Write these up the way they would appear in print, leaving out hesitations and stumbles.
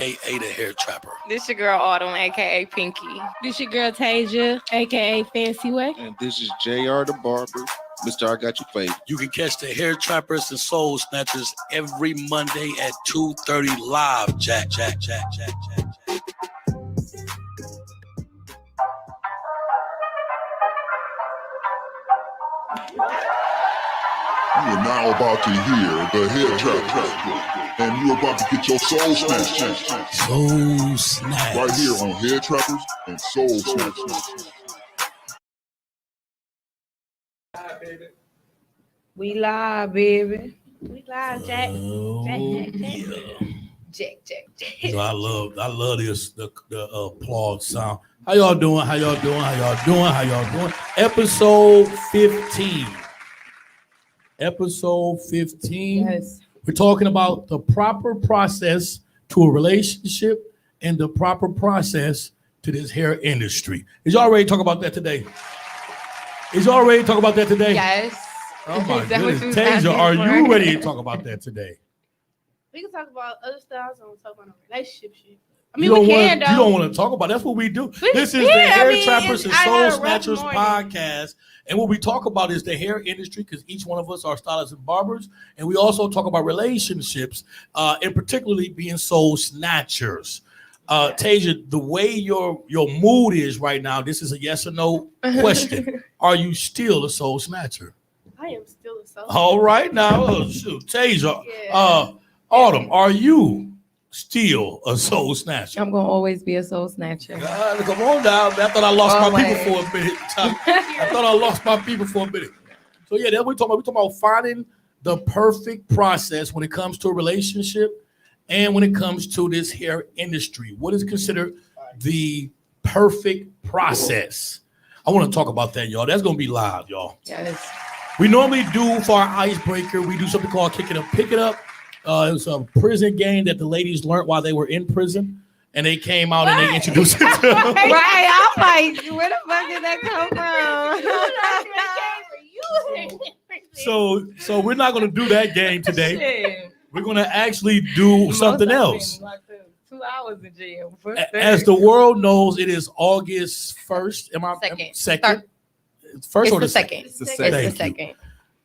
aka the Hair Trapper. This your girl Autumn, aka Pinky. This your girl Tasia, aka Fancy Way. And this is JR the Barber. Mr. I Got Your Fade. You can catch the Hair Trappers and Soul Snatchers every Monday at 2:30 live. Jack. You are now about to hear the Hair Trapper, and you're about to get your soul snatched. Soul Snatch. Right here on Hair Trappers and Soul Snatchers. We live, baby. We live, Jack. Jack. So I love this the applause sound. How y'all doing? Episode 15. Episode 15. Yes. We're talking about the proper process to a relationship and the proper process to this hair industry. Is y'all ready to talk about that today? Yes. Oh my Is that what goodness. you was Tasia, asking are for? you ready to talk about that today? We can talk about other styles. I want to talk about relationship shit. I You mean, we don't can, wanna, though. you don't want to talk about. That's what we do. This is the yeah, I Hair mean, Trappers and I Soul had a rough Snatchers morning. podcast. And what we talk about is the hair industry because each one of us are stylists and barbers. And we also talk about relationships and particularly being soul snatchers. Tasia, the way your mood is right now, this is a yes or no question. Are you still a soul snatcher? I am still a soul. All right now. Oh, shoot. Tasia, Yeah. Autumn, are you still a soul snatcher? I'm gonna always be a soul snatcher. Come on now, man. I thought I lost my Always. people for a minute. I thought I lost my people for a minute. So yeah, that's what we're talking about. We're talking about finding the perfect process when it comes to a relationship and when it comes to this hair industry. What is considered the perfect process? I want to talk about that, y'all. That's gonna be live, y'all. Yes. We normally do for our icebreaker, we do something called Kick It Up, Pick It Up. It was a prison game that the ladies learned while they were in prison, and they came out and they introduced it to them. Right, I'm like, where the fuck did that come from? So we're not going to do that game today. Shit. We're going to actually do something else. 2 hours in jail. As the world knows, it is August 1st. Second? First or the second? It's the the second. second.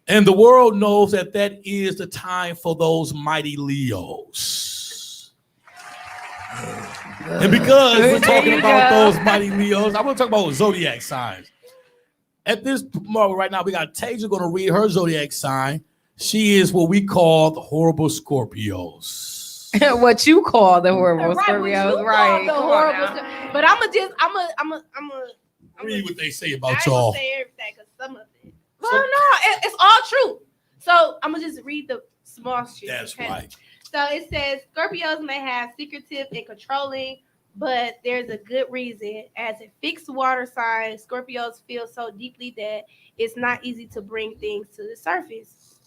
And the world knows that is the time for those mighty Leos. And because we're talking about those mighty Leos, I'm going to talk about zodiac signs. At this moment right now, we got Tasia going to read her zodiac sign. She is what we call the horrible Scorpios. What you call the horrible Right, what you Scorpios, call right? the Come on horrible now. stuff. But I'm Read what they say I about ain't y'all. gonna say everything because some of it. Well, no, it's all true. So I'm gonna just read the small shit. That's okay? right. So it says Scorpios may have secretive and controlling, but there's a good reason. As a fixed water sign, Scorpios feel so deeply that it's not easy to bring things to the surface.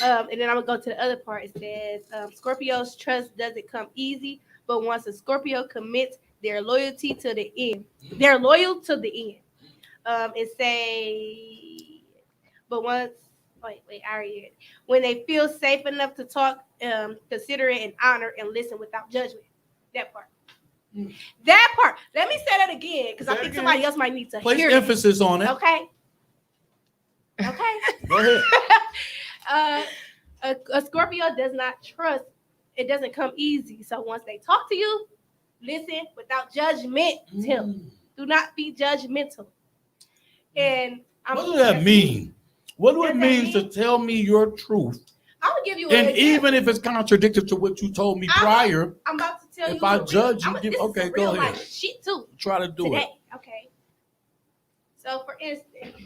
And then I'm gonna go to the other part. It says Scorpios trust doesn't come easy, but once a Scorpio commits, they're loyalty to the end. They're loyal to the end. It say, but once I already heard it. When they feel safe enough to talk, consider it an honor and listen without judgment. That part. That part. Let me say that again because I think somebody else might need to Place hear emphasis on it. Okay. Okay. Go ahead. A Scorpio does not trust. It doesn't come easy. So once they talk to you, listen without judgment. Do not be judgmental. And What does that mean? What do it Does that mean to mean- tell me your truth? I'm gonna give you And an even if it's contradictory to what you told me prior, I'm about to tell you. if I the judge you, this give is okay, some go real ahead. life shit too. Try to do Today. it. Okay. So for instance,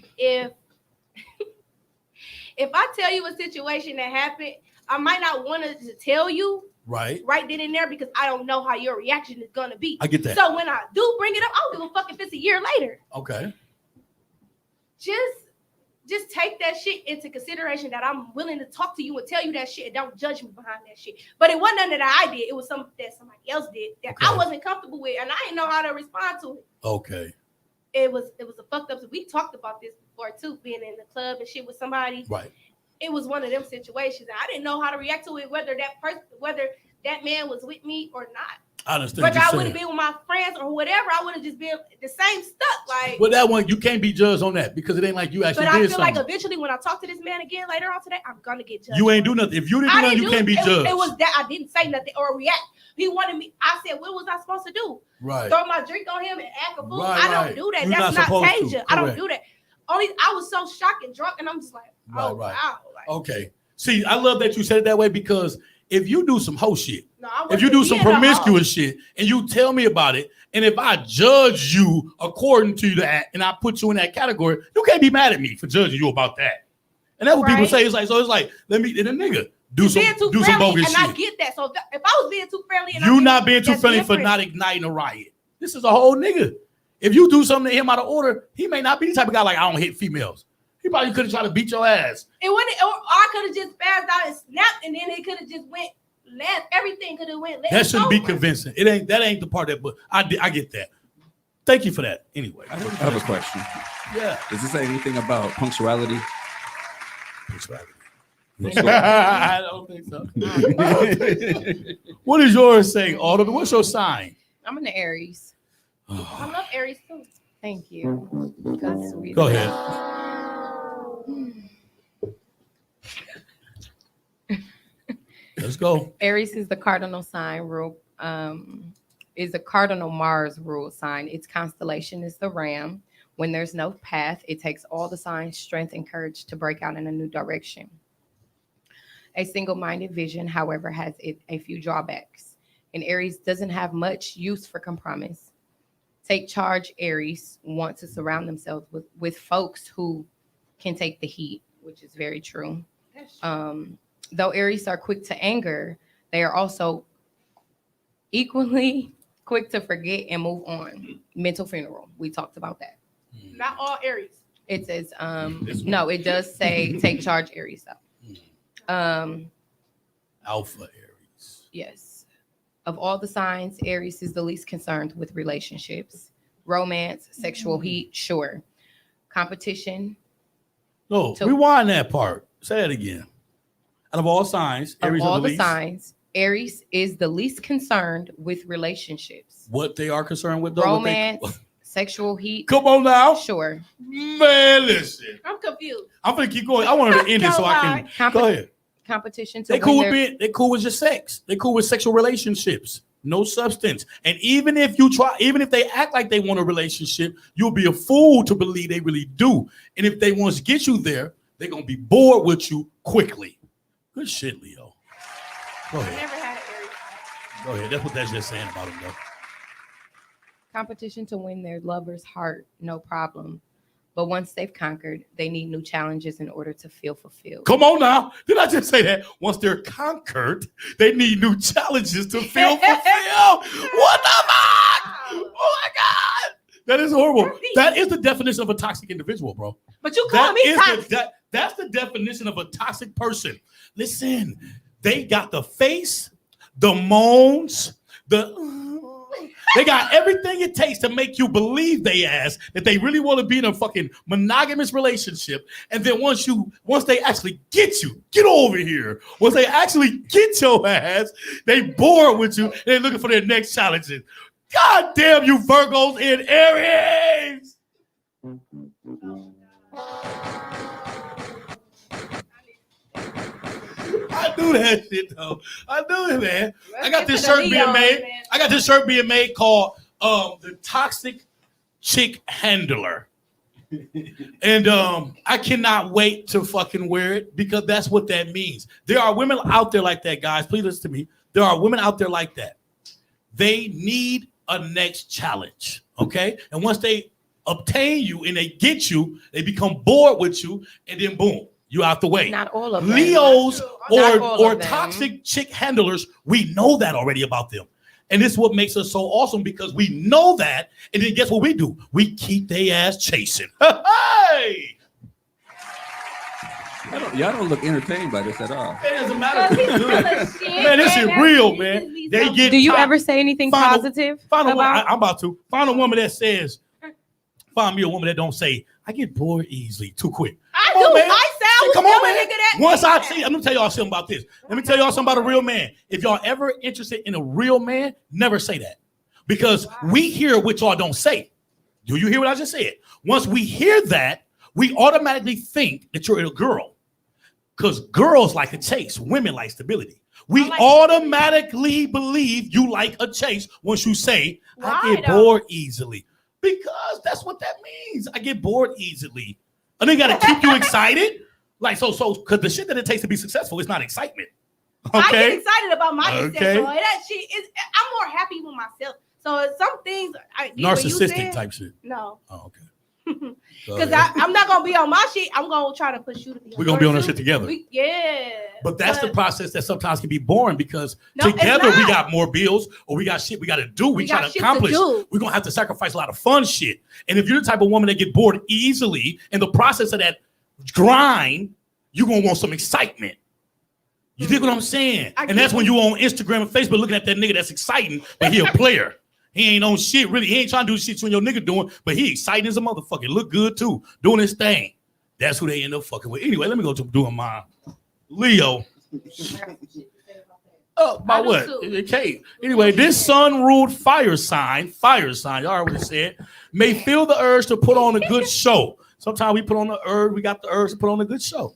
if I tell you a situation that happened, I might not want to tell you Right. right then and there because I don't know how your reaction is gonna be. I get that. So when I do bring it up, I don't give a fuck if it's a year later. Okay. Just take that shit into consideration that I'm willing to talk to you and tell you that shit and don't judge me behind that shit. But it wasn't nothing that I did. It was something that somebody else did that I Okay. wasn't comfortable with and I didn't know how to respond to it. Okay. It was a fucked up. We talked about this before too, being in the club and shit with somebody. Right. It was one of them situations. I didn't know how to react to it, whether that man was with me or not. I understand. Whether I what would you're have saying. been with my friends or whatever, I would have just been the same stuck. Like, But that one, you can't be judged on that because it ain't like you actually but I did feel something. like eventually when I talk to this man again later on today, I'm gonna get judged. You ain't do nothing. If you didn't do I nothing, didn't you do can't be it. judged. It was that I didn't say nothing or react. He wanted me. I said, what was I supposed to do? Right. Throw my drink on him and act a fool? Right, I don't right. do that. You're That's not not supposed to. Tasia. I don't Correct. do that. Only I was so shocked and drunk, and I'm just like, oh Right. wow. Like, Okay. See, I love that you said it that way because if you do some hoe shit, no, I if you wasn't do some being a hoe. promiscuous shit and you tell me about it, and if I judge you according to that and I put you in that category, you can't be mad at me for judging you about that. And that's what people Right. say. It's like, let me, and a nigga do You're some being too bogus friendly, and shit. I get that. So if I was being too friendly, and You I not being too that's friendly for different. not igniting a riot. This is a whole nigga. If you do something to him out of order, he may not be the type of guy like I don't hit females. He probably could have tried to beat your ass. It wouldn't, or I could have just passed out and snapped, and then it could have just went left. Everything could have went left. That shouldn't be over. convincing. That ain't the part that. But I get that. Thank you for that. Anyway, I have a question. yeah. Does it say anything about punctuality? I don't think so. What is yours saying, Autumn? What's your sign? I'm an Aries. I love Aries too. Thank you. Because we Go ahead. Let's go. Aries is the cardinal sign rule. Is a cardinal Mars rule sign. Its constellation is the Ram. When there's no path, it takes all the signs, strength, and courage to break out in a new direction. A single-minded vision, however, has a few drawbacks. And Aries doesn't have much use for compromise. Take charge, Aries want to surround themselves with folks who can take the heat, which is very true. Though Aries are quick to anger, they are also equally quick to forget and move on. Mental funeral. We talked about that. Not all Aries. It says, no, it does say take charge, Aries, though. Alpha Aries. Yes. Of all the signs, Aries is the least concerned with relationships, romance, sexual heat, sure. Competition. No, So- rewind that part. Say it again. Out of all signs, Aries Of all are the the least. signs, Aries is the least concerned with relationships, What they are concerned with, though. what they- romance, sexual heat, Come on now, sure. man. Listen, I'm confused. I'm gonna keep going. I wanted to end it so I can go ahead. Competition to They cool win with their- being, they cool with just sex. They cool with sexual relationships, no substance. And even if they act like they want a relationship, you'll be a fool to believe they really do. And if they want to get you there, they're gonna be bored with you quickly. Good shit, Leo. Go I ahead. never had an Aries. Go ahead. That's what that's just saying about him, though. competition to win their lover's heart, no problem. But once they've conquered, they need new challenges in order to feel fulfilled. Come on now. Did I just say that? Once they're conquered, they need new challenges to feel fulfilled. What the fuck? Oh my God. That is horrible. That is the definition of a toxic individual, bro. But you call me toxic. That's the definition of a toxic person. Listen, they got the face, the moans, they got everything it takes to make you believe they ass that they really want to be in a fucking monogamous relationship. And then once they actually get you, get over here. Once they actually get your ass, they bored with you and they're looking for their next challenges. God damn you, Virgos and Aries. I do that shit though. I do it, man. I got this shirt being made. I got this shirt being made called the Toxic Chick Handler. And I cannot wait to fucking wear it because that's what that means. There are women out there like that, guys. Please listen to me. There are women out there like that. They need a next challenge, okay? And once they obtain you and they get you, they become bored with you, and then boom, you out the way. Not all of them. Leos Not all or of them. toxic chick handlers, we know that already about them. And this is what makes us so awesome because we know that. And then guess what we do? We keep their ass chasing. Hey! Y'all don't look entertained by this at all. It doesn't matter. Man, Man, this is real, man. They get Do you top- ever say anything Find a- positive Find a woman, about? I'm about to find a woman that says, find me a woman that don't say, I get bored easily, too quick. I Come on, do. man. I sound Come was on, telling man. nigga that Once I see, let me tell y'all something about this. Let me tell y'all something about a real man. If y'all ever interested in a real man, never say that. Because we hear what y'all don't say. Do you hear what I just said? Once we hear that, we automatically think that you're a girl. Because girls like a chase. Women like stability. We automatically believe you like a chase once you say, I get bored easily. Because that's what that means. I get bored easily. And they got to keep you excited. Like, so, because the shit that it takes to be successful is not excitement. Okay? I get excited about my success. So that shit is, I'm more happy with myself. So some things. Narcissistic type shit. No. Oh, okay. Because I'm not going to be on my shit. I'm going to try to push you to be on We're going to be on our shit together. Yeah. But that's the process that sometimes can be boring because together we got more bills or we got shit we got to do. We try to accomplish. We're going to have to sacrifice a lot of fun shit. And if you're the type of woman that get bored easily in the process of that grind, you're going to want some excitement. You dig what I'm saying? And that's when you on Instagram and Facebook looking at that nigga that's exciting, but he a player. He ain't on shit, really. He ain't trying to do shit you and your nigga doing, but he exciting as a motherfucker. Look good, too. Doing his thing. That's who they end up fucking with. Anyway, let me go to doing mine. Leo. About what? Okay. Anyway, this sun-ruled fire sign, y'all already said, may feel the urge to put on a good show. Sometimes we got the urge to put on a good show.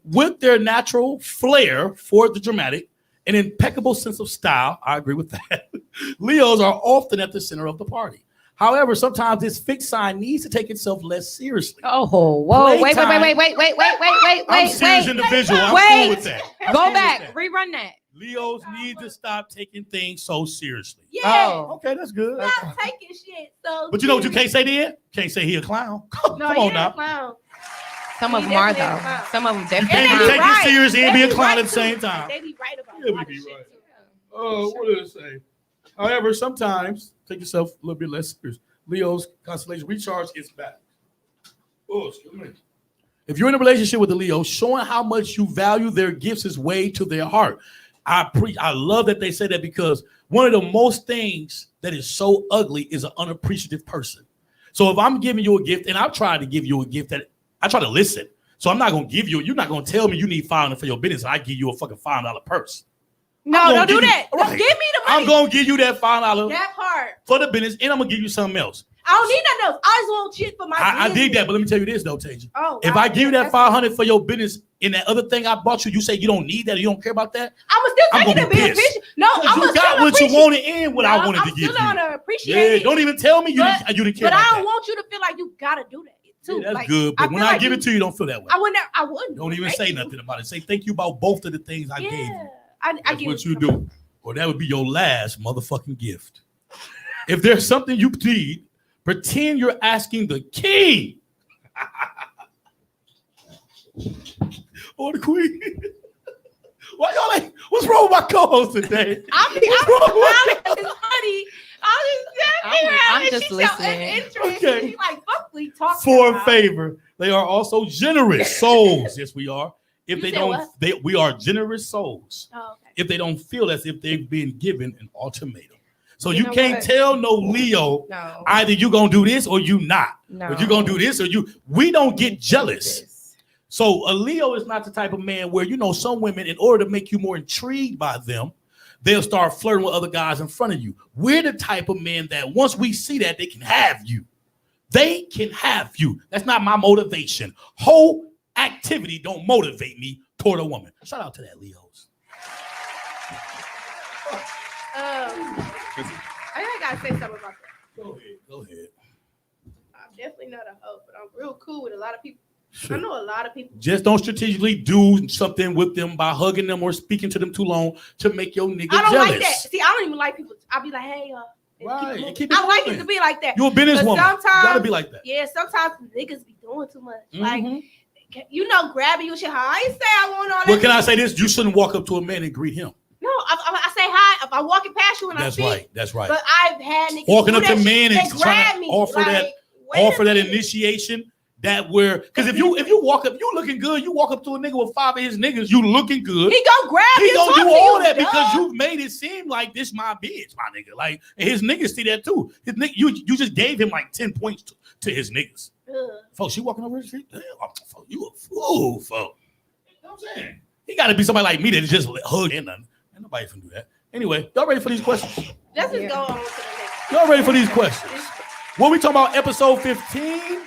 With their natural flair for the dramatic, an impeccable sense of style, I agree with that. Leos are often at the center of the party. However, sometimes this fixed sign needs to take itself less seriously. Oh, whoa, wait. I'm a serious individual. I'm cool with that. Go back, rerun that. Leos need to stop taking things so seriously. Yeah. Okay, that's good. Stop taking shit so. But you know what you can't say then? Can't say he a clown. Come on now. Clown. Some of them are though. Some of them You definitely can't take it serious and be a clown at the same They time. be right about Yeah, we be right. Oh, what did it say? However, sometimes take yourself a little bit less serious. Leo's constellation recharge is back. Oh, excuse me. If you're in a relationship with a Leo, showing how much you value their gifts is way to their heart. I love that they say that because one of the most things that is so ugly is an unappreciative person. So if I'm giving you a gift, and I've tried to give you a gift that I try to listen. So I'm not going to give you, you're not going to tell me you need $5 for your business. I give you a fucking $5 purse. No, don't do that. Right. Give me the money. I'm going to give you that $5 that part for the business, and I'm going to give you something else. I don't need nothing else. I just want shit for my business. I dig that, but let me tell you this, though, Tasia. Oh, if I give you that $500 for your business and that other thing I bought you, you say you don't need that, you don't care about that? I'm still taking a big No, I'm you got what you wanted and what I wanted to give you. I'm still gonna appreciate it. Don't even tell me you didn't care. But I don't want you to feel like you gotta do that too. Yeah, that's good. But when I give it to you, don't feel that way. I wouldn't. Don't even say nothing about it. Say thank you about both of the things I gave you. That's what you do. Or that would be your last motherfucking gift. If there's something you need, pretend you're asking the king. Or the queen. Why y'all like, what's wrong with my co-host today? I'm just listening. Okay. She's like, fuck we talking For about. a favor, they are also generous souls. Yes, we are. If they don't, we are generous souls. Oh, okay. If they don't feel as if they've been given an ultimatum. So you can't tell no Leo either you gonna do this or you not. No. Or you gonna do this or you. We don't get jealous. So a Leo is not the type of man where, you know, some women, in order to make you more intrigued by them, they'll start flirting with other guys in front of you. We're the type of men that once we see that, they can have you. They can have you. That's not my motivation. Whole activity don't motivate me toward a woman. Shout out to that, Leos. I gotta say something about that. Go ahead. I'm definitely not a hoe, but I'm real cool with a lot of people. Sure. I know a lot of people. Just don't strategically do something with them by hugging them or speaking to them too long to make your nigga jealous. I don't like that. See, I don't even like people. I'll be like, hey, right. I like it to be like that. You're a businesswoman. Sometimes you gotta be like that. Yeah, sometimes niggas be doing too much. Like, you know, grabbing you shit. I ain't say I want all that. Well, can I say this? You shouldn't walk up to a man and greet him. No, I say hi if I'm walking past you and I speak. That's right. But I've had niggas walking up to men and trying to offer that initiation. That where, because if you walk up, you looking good. You walk up to a nigga with 5 of his niggas, you looking good. He gonna grab you. He gonna do all that because you've made it seem like this my bitch, my nigga. Like, and his niggas see that too. His nigga, you just gave him like 10 points to his niggas. Folks, you walking over the street? Damn, folks, you a fool, folks. I'm saying? He got to be somebody like me that just hug and nothing. Ain't nobody can do that. Anyway, y'all ready for these questions? Let's just go on to the next. Y'all ready for these questions? What we talking about? Episode 15.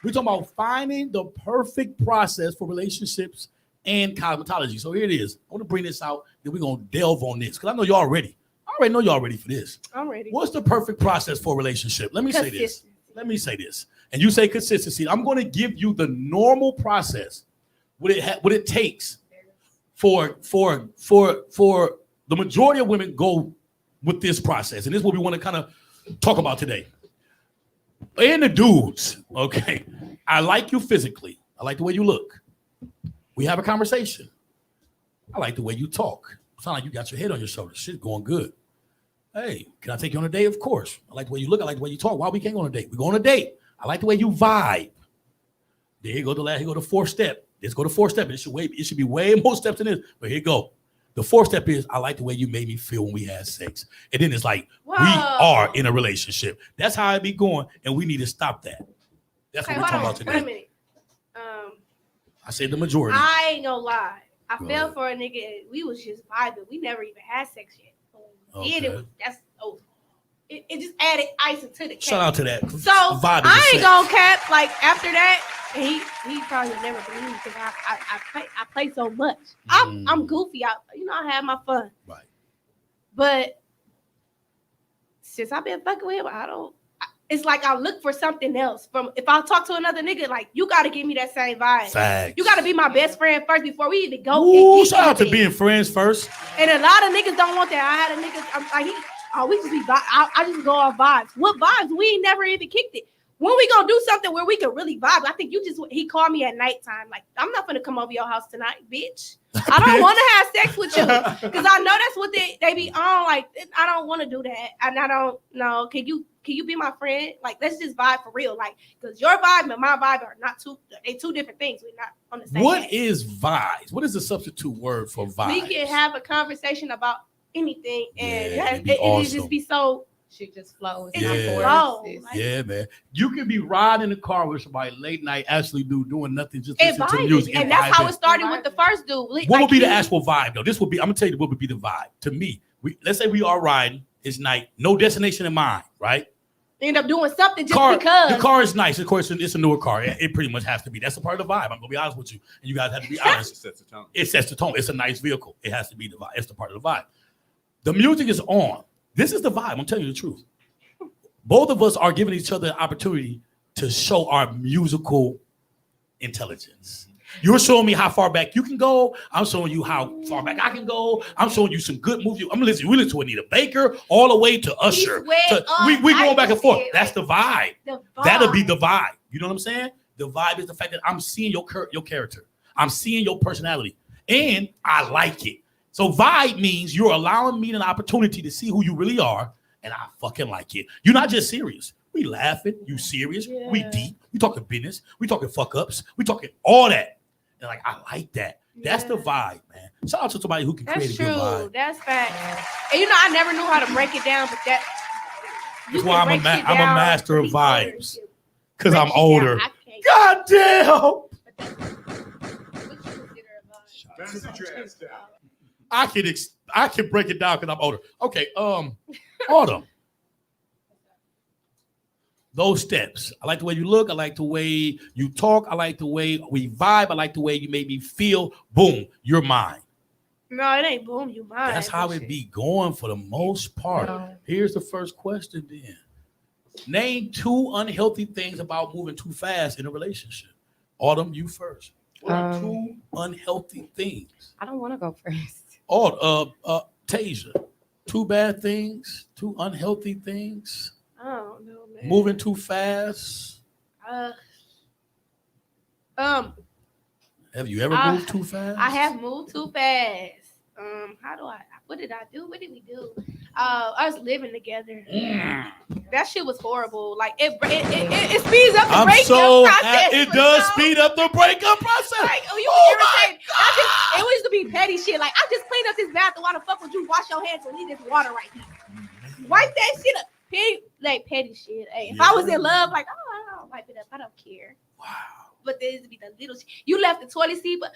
We talking about finding the perfect process for relationships and cosmetology. So here it is. I want to bring this out. Then we're gonna delve on this because I know y'all ready. I already know y'all ready for this. I'm ready. What's the perfect process for a relationship? Let me say this. Let me say this. And you say consistency. I'm going to give you the normal process. What it takes for the majority of women go with this process. And this is what we want to kind of talk about today. And the dudes, okay. I like you physically. I like the way you look. We have a conversation. I like the way you talk. Sound like you got your head on your shoulders. Shit going good. Hey, can I take you on a date? Of course. I like the way you look. I like the way you talk. Why we can't go on a date? We go on a date. I like the way you vibe. There you go. Here go the fourth step. Let's go to fourth step. It should be way more steps than this. But here you go. The fourth step is I like the way you made me feel when we had sex. And then it's like, we are in a relationship. That's how it be going. And we need to stop that. That's what we're talking about today. Wait a minute. I said the majority. I ain't gonna lie. I Go fell ahead. for a nigga. We was just vibing. We never even had sex yet. Okay. It just added icing to the cake. Shout out to that. So Vibe is I sex. ain't gonna cap. Like after that, he probably would never believe me because I play so much. I'm goofy. I have my fun. Right. But since I've been fucking with him, it's like I look for something else. From if I talk to another nigga, like you got to give me that same vibe. Facts. You got to be my best friend first before we even go. Ooh, shout out to being friends first. And a lot of niggas don't want that. I had a nigga. We just be. I just go on vibes. What vibes? We ain't never even kicked it. When we gonna do something where we can really vibe? I think he called me at nighttime. Like, I'm not gonna come over your house tonight, bitch. I don't want to have sex with you because I know that's what they be on. Like, I don't want to do that, and I don't know. Can you be my friend? Like, let's just vibe for real. Like, because your vibe and my vibe are not two different things. We're not on the same. What page. is vibes? What is the substitute word for vibes? We can have a conversation about anything, and it awesome. just be so. She just flows. It just flows. Yeah, man. You can be riding in the car with somebody late night, actually doing nothing, just And listening to vibing. music. And that's how vibing. it started with the first dude. What would be the actual vibe, though? This would be, I'm going to tell you what would be the vibe. To me, let's say we are riding, it's night, no destination in mind, right? End up doing something just because. The car is nice. Of course, it's a newer car. It pretty much has to be. That's a part of the vibe. I'm going to be honest with you. And you guys have to be honest. It sets the tone. It sets the tone. It's a nice vehicle. It has to be the vibe. It's the part of the vibe. The music is on. This is the vibe. I'm telling you the truth. Both of us are giving each other an opportunity to show our musical intelligence. You're showing me how far back you can go. I'm showing you how far back I can go. I'm showing you some good movies. We listen to Anita Baker all the way to Usher. We going back and forth. That's the vibe. That'll be the vibe. You know what I'm saying? The vibe is the fact that I'm seeing your character. I'm seeing your personality. And I like it. So vibe means you're allowing me an opportunity to see who you really are. And I fucking like it. You're not just serious. We laughing. You serious. Yeah. We deep. We talking business. We talking fuck ups. We talking all that. And like, I like that. That's the vibe, man. Shout out to somebody who can create a good vibe. That's fact. And I never knew how to break it down, but that's why I'm a master of vibes. Because I'm older. God damn. I can break it down because I'm older. Okay, Autumn. Those steps. I like the way you look. I like the way you talk. I like the way we vibe. I like the way you made me feel. Boom, you're mine. No, it ain't boom, you mine. That's how it be going for the most part. No. Here's the first question then. Name 2 unhealthy things about moving too fast in a relationship. Autumn, you first. What are 2 unhealthy things? I don't want to go first. Tasia, 2 bad things, 2 unhealthy things. I don't know, man. Moving too fast. Have you ever moved too fast? I have moved too fast. What did I do? What did we do? I was living together. That shit was horrible. Like it speeds up the breakup process. It does speed up the breakup process. Like, irritated. It used to be petty shit. Like, I just cleaned up this bathroom. Why the fuck would you wash your hands and leave this water right here? Wipe that shit up. Petty shit. Hey, if I was in love, like, I don't wipe it up. I don't care. Wow. But there used to be the little shit. You left the toilet seat, but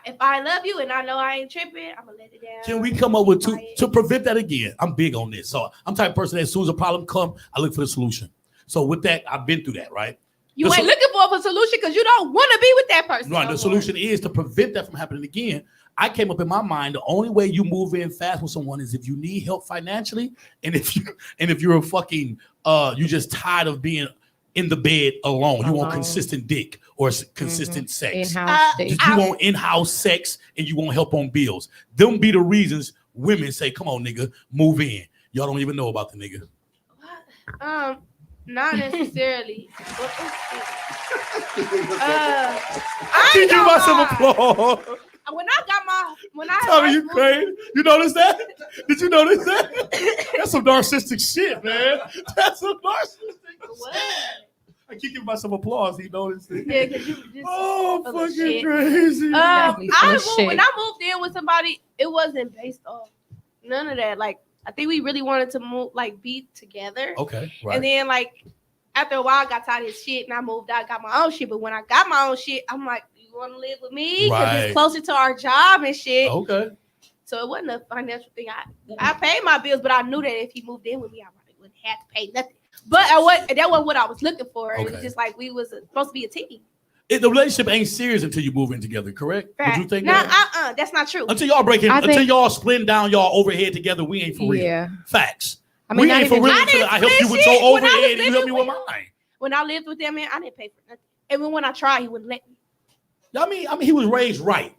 if I love you and I know I ain't tripping, I'm gonna let it down. Can we come up with two Quiet. to prevent that again? I'm big on this. So I'm the type of person that as soon as a problem comes, I look for the solution. So with that, I've been through that, right? You The ain't looking for a solution because you don't want to be with that person. Right. no The more. solution is to prevent that from happening again. I came up in my mind, the only way you move in fast with someone is if you need help financially, and if you're a fucking you just tired of being in the bed alone. You want Alone. consistent dick or consistent sex. In-house dick. You want in-house sex and you want help on bills. Them be the reasons women say, "Come on, nigga, move in." Y'all don't even know about the nigga. Not necessarily. I Can ain't you give gonna myself lie. applause? When I Tell me had you my crazy. You notice that? Did you notice that? That's some narcissistic shit, man. That's some narcissistic What? shit. I keep giving myself applause. He noticed it. Yeah, because you just Oh, full of fucking shit. crazy. Definitely full of shit. When I moved in with somebody, it wasn't based off none of that. Like, I think we really wanted to move, like, be together. Okay, right. And then, like, after a while, I got tired of his shit and I moved out, got my own shit. But when I got my own shit, I'm like, you want to live with me? Because Right. it's closer to our job and shit. Okay. So it wasn't a financial thing. I paid my bills, but I knew that if he moved in with me, I probably wouldn't have to pay nothing. But that wasn't what I was looking for. It was Okay. just like we was supposed to be a team. The relationship ain't serious until you move in together, correct? Would you think that? That's not true. Until y'all break in, I until think- y'all splitting down y'all overhead together, we ain't for real. Yeah. Facts. I mean, we not ain't for even real just- until I help split you with shit your when I was overhead and you help me living with with mine. When I lived with that man, I didn't pay for nothing. And when I tried, he wouldn't let me. I mean, he was raised right.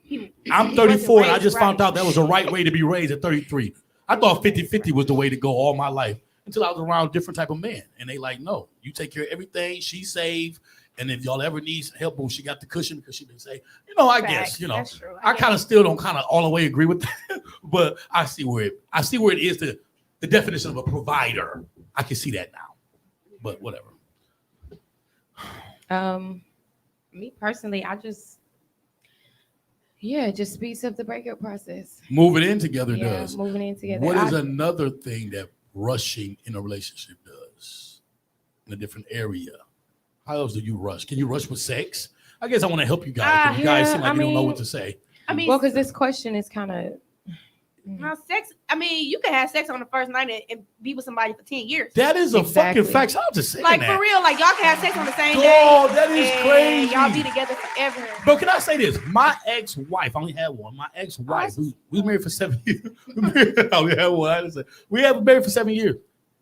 I'm He 34 and I wasn't just raised found right. out that was the right way to be raised at 33. I thought 50-50 was the way to go all my life until I was around different type of men. And they like, no, you take care of everything. She save. And if y'all ever need help, when she got the cushion because she been say, I Facts. guess, That's true. I kind of still don't kind of all the way agree with that, but I see where it is the definition of a provider. I can see that now, but whatever. Me personally, it just speeds up the breakup process. Moving in together Yeah, does. moving in together. What is another thing that rushing in a relationship does in a different area? How else do you rush? Can you rush with sex? I guess I want to help you guys. 'Cause you guys yeah, seem like I you don't know mean- what to say. I mean, Well, because this question is kind of now sex. I mean, you can have sex on the first night and be with somebody for 10 years. That is a Exactly. fucking fact. I'm just saying Like that. for real, like y'all can have sex on the same Oh, day. that is and crazy. Y'all be together forever. Bro, can I say this? My ex-wife, I only had one. My ex-wife, we was married for 7 years. I only had one. I didn't say. We have been married for 7 years.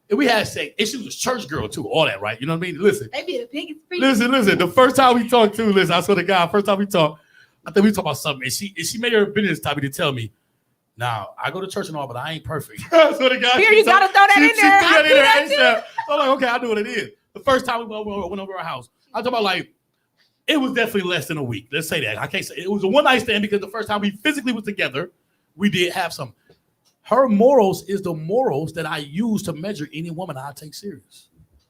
And we had sex. And she was a church girl too, all that, right? You know what I mean? Listen. They be the biggest freak. Listen. The first time we talked to, I swear to God, first time we talked, I think we talked about something. And she made her business topic to tell me, now, I go to church and all, but I ain't perfect. I swear to God. Here, you gotta throw that in there. She threw that I in do there. that ASAP. So I'm like, okay, I know what it is. The first time we went over our house, I talk about like, it was definitely less than a week. Let's say that. I can't say it was a one night stand because the first time we physically was together, we did have some. Her morals is the morals that I use to measure any woman I take serious.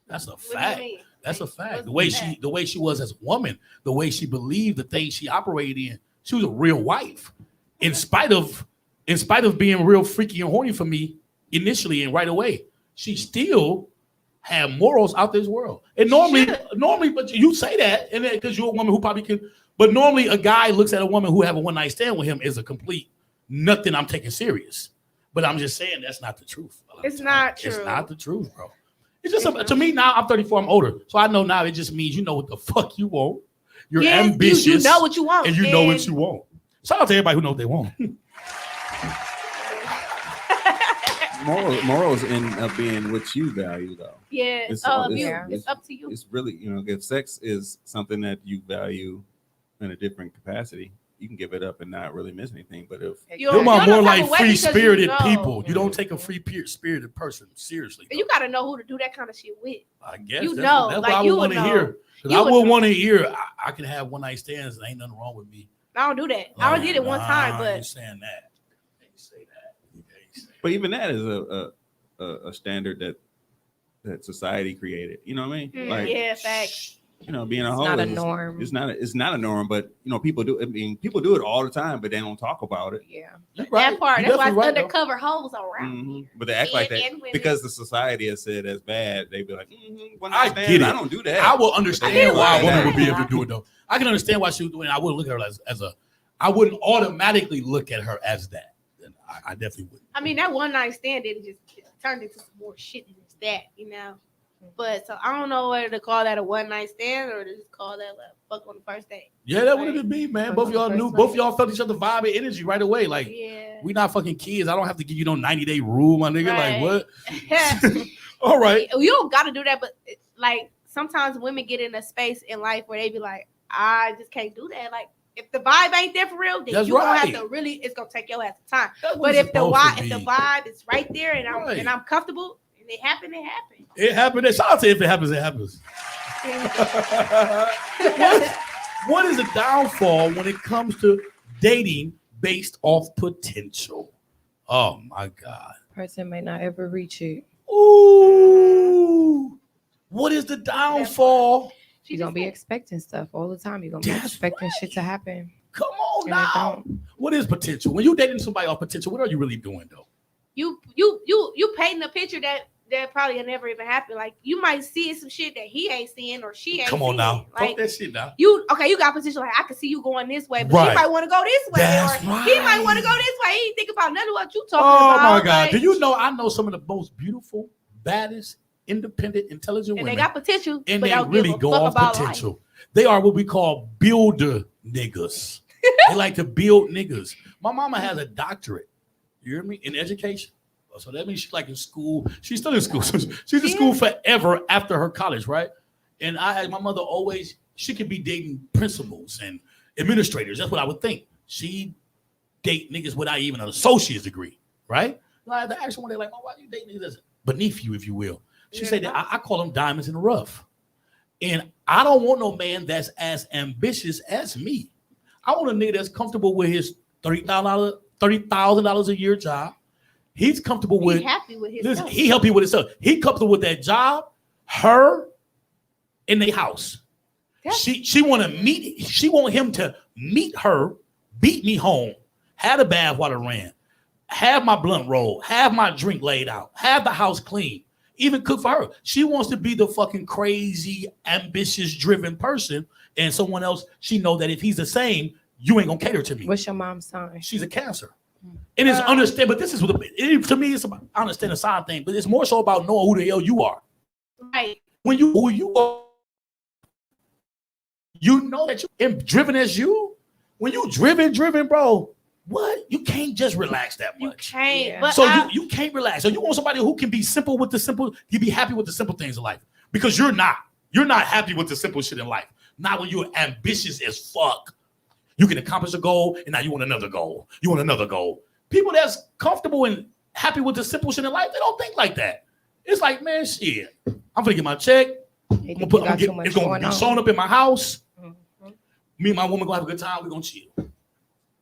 That's a What do you fact. mean? That's a fact. What's The way she was as a woman, the way she believed, the things she operated in. She was a real wife, in spite of being real freaky and horny for me initially and right away. She still had morals out this world. And normally, but you say that, and because you're a woman who probably can. But normally, a guy looks at a woman who have a one night stand with him as a complete nothing. I'm taking serious. But I'm just saying that's not the truth. It's not true. It's not the truth, bro. It's just to me now. I'm 34. I'm older, so I know now. It just means you know what the fuck you want. You're ambitious. You know what you want, and you know what you want. Shout out to everybody who knows what they want. Morals end up being what you value, though. Yeah. It's It's, it's- it's up to you. It's really, if sex is something that you value in a different capacity, you can give it up and not really miss anything. But if You Them are feel more no type like of way free because you spirited know. people. You don't take a free spirited person seriously. And you gotta know who to do that kind of shit with. I guess you that's, know, that's like, what I you would want would to know. hear. Because You I would would know. want to hear I can have one night stands and ain't nothing wrong with me. I don't do that. I only did it one time, You but saying that? You say that. You say but even that is a standard that society created. You know what I mean? yeah, facts. Being a hoe not a is- norm. It's not a norm, but people do. I mean, people do it all the time, but they don't talk about it. Yeah. You're right. That part. You're That's why definitely it's right, though. undercover hoes around. Mhm. But they act like Men that and women. because the society has said that's bad. They be like, when I stand, get it. I don't do that. I will I understand didn't why a like woman that. would be able to do it though. I can understand why she was doing it. I wouldn't look at her as a I wouldn't automatically look at her as that. I definitely wouldn't. I mean, that one night stand didn't just turned into some more shit than just that, you know. But so I don't know whether to call that a one night stand or to just call that like fuck on the first date. Yeah, that would it be, man. Both of y'all knew. Both of y'all felt each other vibe and energy right away. Like, Yeah. we not fucking kids. I don't have to give you no 90-day rule, my nigga. Right. Like, what? All right. You don't got to do that, but like sometimes women get in a space in life where they be like, I just can't do that. Like, if the vibe ain't there for real, then That's you gonna right. have to really. It's gonna take your ass time. That's what But it's if the supposed to vibe be. is right there and Right. I'm comfortable and it happened, it happened. It happened. Shout out to if it happens, it happens. What is the downfall when it comes to dating based off potential? Oh my God. Person may not ever reach it. Ooh. What is the downfall? You're gonna be expecting stuff all the time. You're gonna be That's expecting shit to happen. Come on And it now. don't. What is potential? When you dating somebody off potential, what are you really doing though? You painting a picture that probably will never even happen. Like you might see some shit that he ain't seeing or she ain't. Come on seeing. now. Like Talk that shit now. you got potential. Like I can see you going this way, but Right. she might want to go this way, That's or he might right. want to go this way. He ain't think about none of what you talking Oh about. my God. Like, Do you know I know some of the most beautiful, baddest, independent, intelligent and women. they got potential, And but they don't really give a go fuck off about potential. They are what we call builder niggas. They like to build niggas. My mama has a doctorate, you hear me, in education. So that means she's like in school. She's still in school. She's in school forever after her college, right? And my mother always, she could be dating principals and administrators. That's what I would think. She date niggas without even an associate's degree, right? So I had to ask her one day, like, why you date niggas that's beneath you, if you will? She said that I call them diamonds in the rough. And I don't want no man that's as ambitious as me. I want a nigga that's comfortable with his $30,000 a year job. He's comfortable with. He happy with his. Listen, he help you with himself. He comfortable with that job, her, in their house. She want to meet. She want him to meet her, beat me home, have the bath water ran, have my blunt roll, have my drink laid out, have the house clean, even cook for her. She wants to be the fucking crazy, ambitious, driven person, and someone else. She know that if he's the same, you ain't gonna cater to me. What's your mom's sign? She's a Cancer. And it's understand, but this is what to me, it's about, I understand the sign thing, but it's more so about knowing who the hell you are. Right. When you who you are, you know that you're driven as you. When you driven, bro, what? You can't just relax that You much. can't. Yeah. But So I, you can't relax. So you want somebody who can be simple with the simple, you be happy with the simple things in life. Because you're not. You're not happy with the simple shit in life. Not when you're ambitious as fuck. You can accomplish a goal, and now you want another goal. You want another goal. People that's comfortable and happy with the simple shit in life, they don't think like that. It's like, man, shit. I'm gonna get my check. They think you got too much It's gonna going be on. shown up in my house. Mhm. Me and my woman gonna have a good time. We're gonna chill.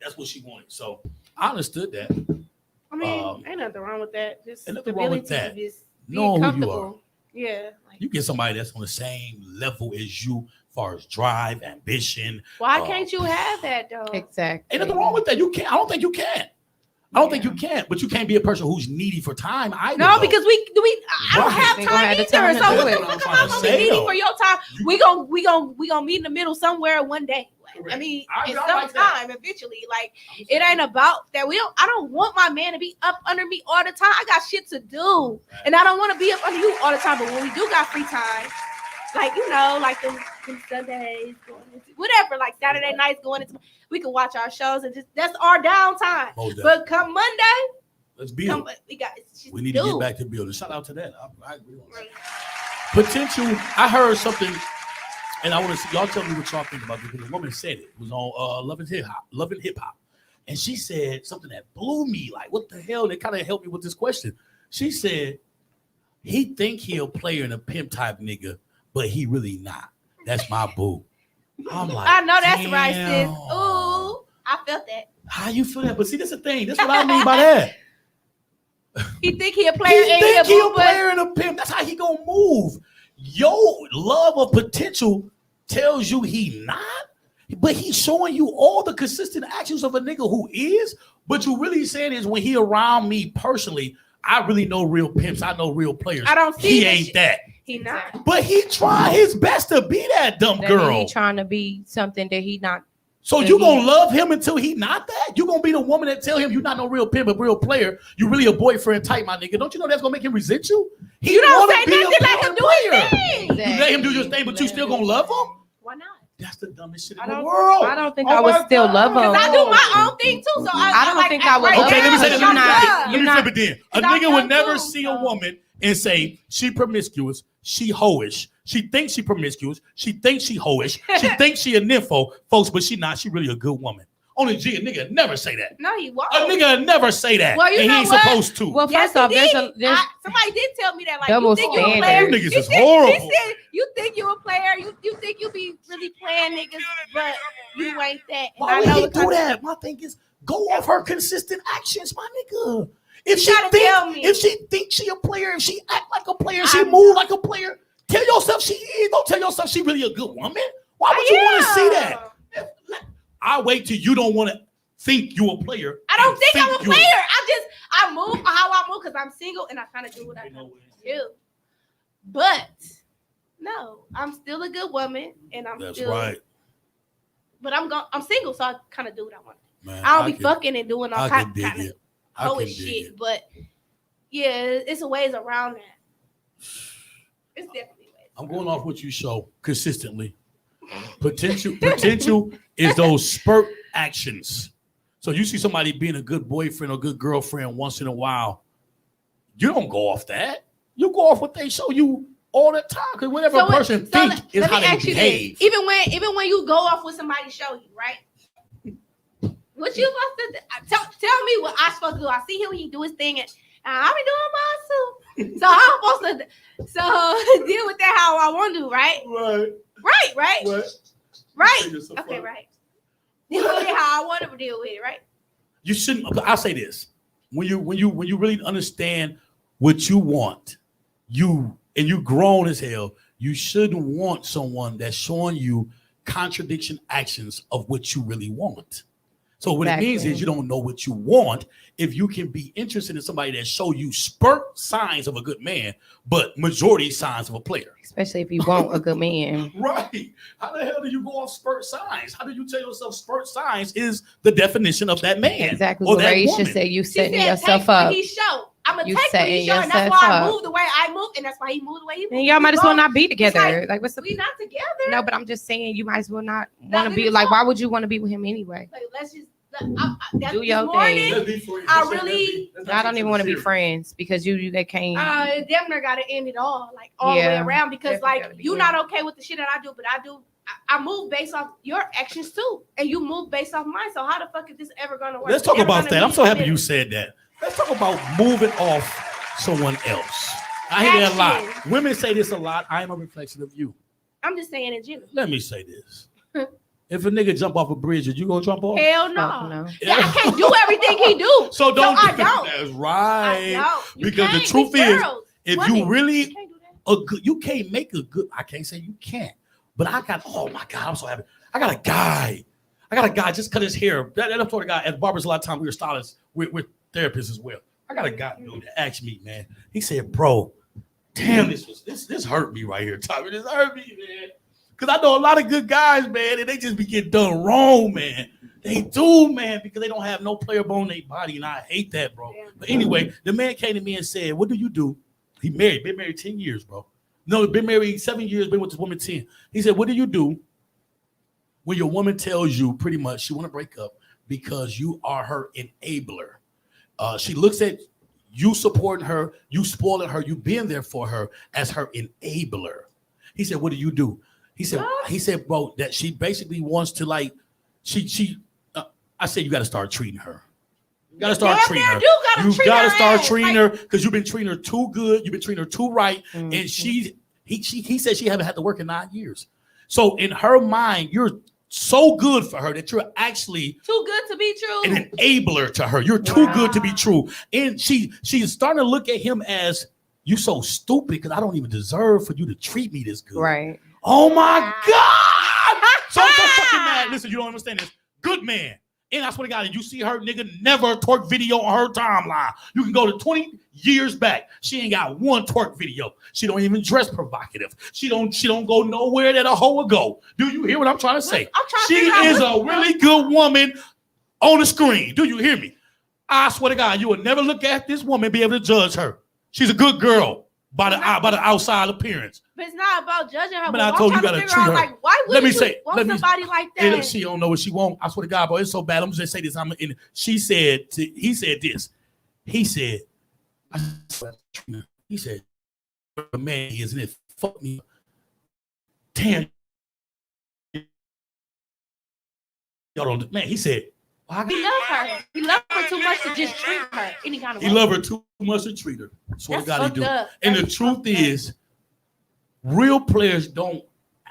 That's what she wanted. So I understood that. I mean, ain't nothing wrong with that. Just Ain't nothing wrong with stability, that. just Know being who you comfortable. Yeah. Like, You get somebody that's on the same level as you, as far as drive, ambition. why can't you have that though? Exactly. Ain't nothing wrong with that. You can't. I don't think you can. I don't think you can. But you can't be a person who's needy for time either. No, though. because I don't Right. have Ain't gonna time have the either. time to So do what it. the fuck am I'm I trying to gonna be say, needy though. for your time? We gonna meet in the middle somewhere one day. I Correct. mean, I it's like that. sometime eventually. Like it ain't about that. I don't want my man to be up under me all the time. I got shit to do, and I don't want to be up under you all the time. But when we do got free time, like like them Sundays, going into whatever, like Saturday nights going into, we can watch our shows and just that's our downtime. Most definitely. But come Monday, Let's build. We need to get back to building. Shout out to that. I agree on that. Potential. I heard something, and I want to see y'all tell me what y'all think about this. Because a woman said it. It was on Love and Hip Hop, and she said something that blew me. Like, what the hell? And it kind of helped me with this question. She said, "He think he a player and a pimp type nigga, but he really not. That's my boo." I'm like, I know that's right, sis. damn. Ooh, I felt that. How you feel that? But see, that's the thing. That's what I mean by that. He think he a player He and think he a boo, but player and a pimp. That's how he gonna move. Your love of potential tells you he not, but he's showing you all the consistent actions of a nigga who is. But you really saying is when he around me personally, I really know real pimps. I know real players. I don't see he that ain't shit. that. he not. But he try his best to be that dumb That girl. he trying to be something that he not So you gonna love him until he not that? You gonna be the woman that tell him you're not no real pimp, a real player. You really a boyfriend type, my nigga. Don't you know that's gonna make him resent you? You don't say be a nothing, let him do player. his thing. Exactly. You let him do your thing, but you still gonna love him? Why not? That's the dumbest shit I in the don't- world. I don't think Oh I would my still God. love him. Because I do my own thing too. So I don't think I would right love Okay, him. let me say this. You're not- Let me you're not- flip it then. A Because I'm nigga would young never too, see a so. woman and say she promiscuous, she hoish. She thinks she promiscuous. She thinks she hoish. She thinks she a nympho, folks, but she not. She really a good woman. Only G, a nigga never say that. No, he won't. A nigga never say that. Well, you and know he ain't what? supposed to. Well, Yes, first off, he there's did. Somebody did tell me that. Like, double you think you a player? standard. Niggas You is think- horrible. He said you think you a player. You think you be really playing niggas, but you ain't that. And Why I would know he what do kind of- that? My thing is go off her consistent actions, my nigga. If You gotta tell me. if she thinks she a player, if she act like a player, she I move like a player, tell yourself she is. Don't tell yourself she really a good woman. Why would you want to see that? I wait till you don't want to think you a player. I don't and think I'm a you- player. I move how I move because I'm single and I kind of do what I do. But no, I'm still a good woman and I'm That's still. right, But I'm single, so I kind of do what I want. man. I don't be can- fucking and doing all I kind can dig of it. I can hoish dig shit. it. But yeah, it's a ways around that. It's definitely ways. I'm going off what you show consistently. Potential is those spurt actions. So you see somebody being a good boyfriend or good girlfriend once in a while, you don't go off that. You go off what they show you all the time. Because whatever a person thinks is let how me they ask you behave. this. Even when you go off with somebody show you, right? What you supposed to do? Tell me what I supposed to do. I see him, he do his thing, and I be doing mine too. So I'm supposed to deal with that how I want to, right? Right. Okay, right. Deal with it how I want to deal with it, right? You shouldn't. I'll say this: when you really understand what you want, you grown as hell. You shouldn't want someone that's showing you contradiction actions of what you really want. So what it means is you don't know what you want. If you can be interested in somebody that show you spurt signs of a good man, but majority signs of a player. Especially if you want a good man. Right. How the hell do you go off spurt signs? How do you tell yourself spurt signs is the definition of that man? Exactly or what that Ray woman? should say. You She setting said, yourself take what up. he showed. I'm gonna You take what setting he showed, and that's yourself why I up. move the way I move, and that's why he moved the way he moved. And y'all might as well not be It's together. like, Like, what's the we not together. No, but I'm just saying you might as well not Now, want to let be me like, talk. why would you want to be with him anyway? Like, let's just Do your morning, thing. Let's be friends. I Let's really- I don't even want to be friends because they can't. It damn near gotta end it all, like all the way Yeah, around, because definitely like gotta be you're good. not okay with the shit that I do, but I move based off your actions too, and you move based off mine. So how the fuck is this ever gonna work? Let's talk Never about gonna that. be I'm so happy together. you said that. Let's talk about moving off someone else. I hear that a lot. Action. Women say this a lot. I am a reflection of you. I'm just saying in general. Let me say this. If a nigga jump off a bridge, are you gonna jump off? Hell no. Fuck no. Yeah, I can't do everything he do. So don't. I don't. That's I right. don't. You Because the can't. truth We is, girls, if women, you really you can't do that. you can't make a good. I can't say you can't, but I got. Oh my God, I'm so happy. I got a guy just cut his hair. That I'm sort of guy at barbers a lot of times. We were stylists. We're therapists as well. I got a guy dude that asked me, man. He said, "Bro, damn, this hurt me right here, Tommy. This hurt me, man. Because I know a lot of good guys, man, and they just be getting done wrong, man. They do, man, because they don't have no player bone in their body, and I hate that, bro. Yeah. But anyway, the man came to me and said, "What do you do?" He been married 10 years, bro. No, been married 7 years, been with this woman 10. He said, "What do you do when your woman tells you pretty much she want to break up because you are her enabler? She looks at you supporting her, you spoiling her, you being there for her as her enabler." He said, "What do you do?" He said, bro, that she basically wants to like, I said, you got to start treating her. You got to start Damn treating near her. do gotta You treat got to her start ass, treating like- her because you've been treating her too good. You've been treating her too right. Mhm. And he said she haven't had to work in 9 years. So in her mind, you're so good for her that you're actually Too good to be true. an enabler to her. You're too good to be true. And she's starting to look at him as, you so stupid because I don't even deserve for you to treat me this good. Oh my God. So I'm so fucking mad. Listen, you don't understand this. Good man, And I swear to God, you see her nigga never a twerk video on her timeline. You can go to 20 years back. She ain't got one twerk video. She don't even dress provocative. She don't go nowhere that a hoe would go. Do you hear what I'm trying to say? She is a really good woman on the screen. Do you hear me? I swear to God, you will never look at this woman and be able to judge her. She's a good girl by the outside appearance. But it's not about judging her. But I told you gotta treat her. Like, why would you want somebody like that? And she don't know what she want. I swear to God, bro, it's so bad. I'm just say this. He said this. He said, the man isn't it? Fuck me. Damn. Y'all don't, man, he said, he loved her. He loved her too much to just treat her any kind of way. He loved her too much to treat her. That's what God he do. And the truth is, real players don't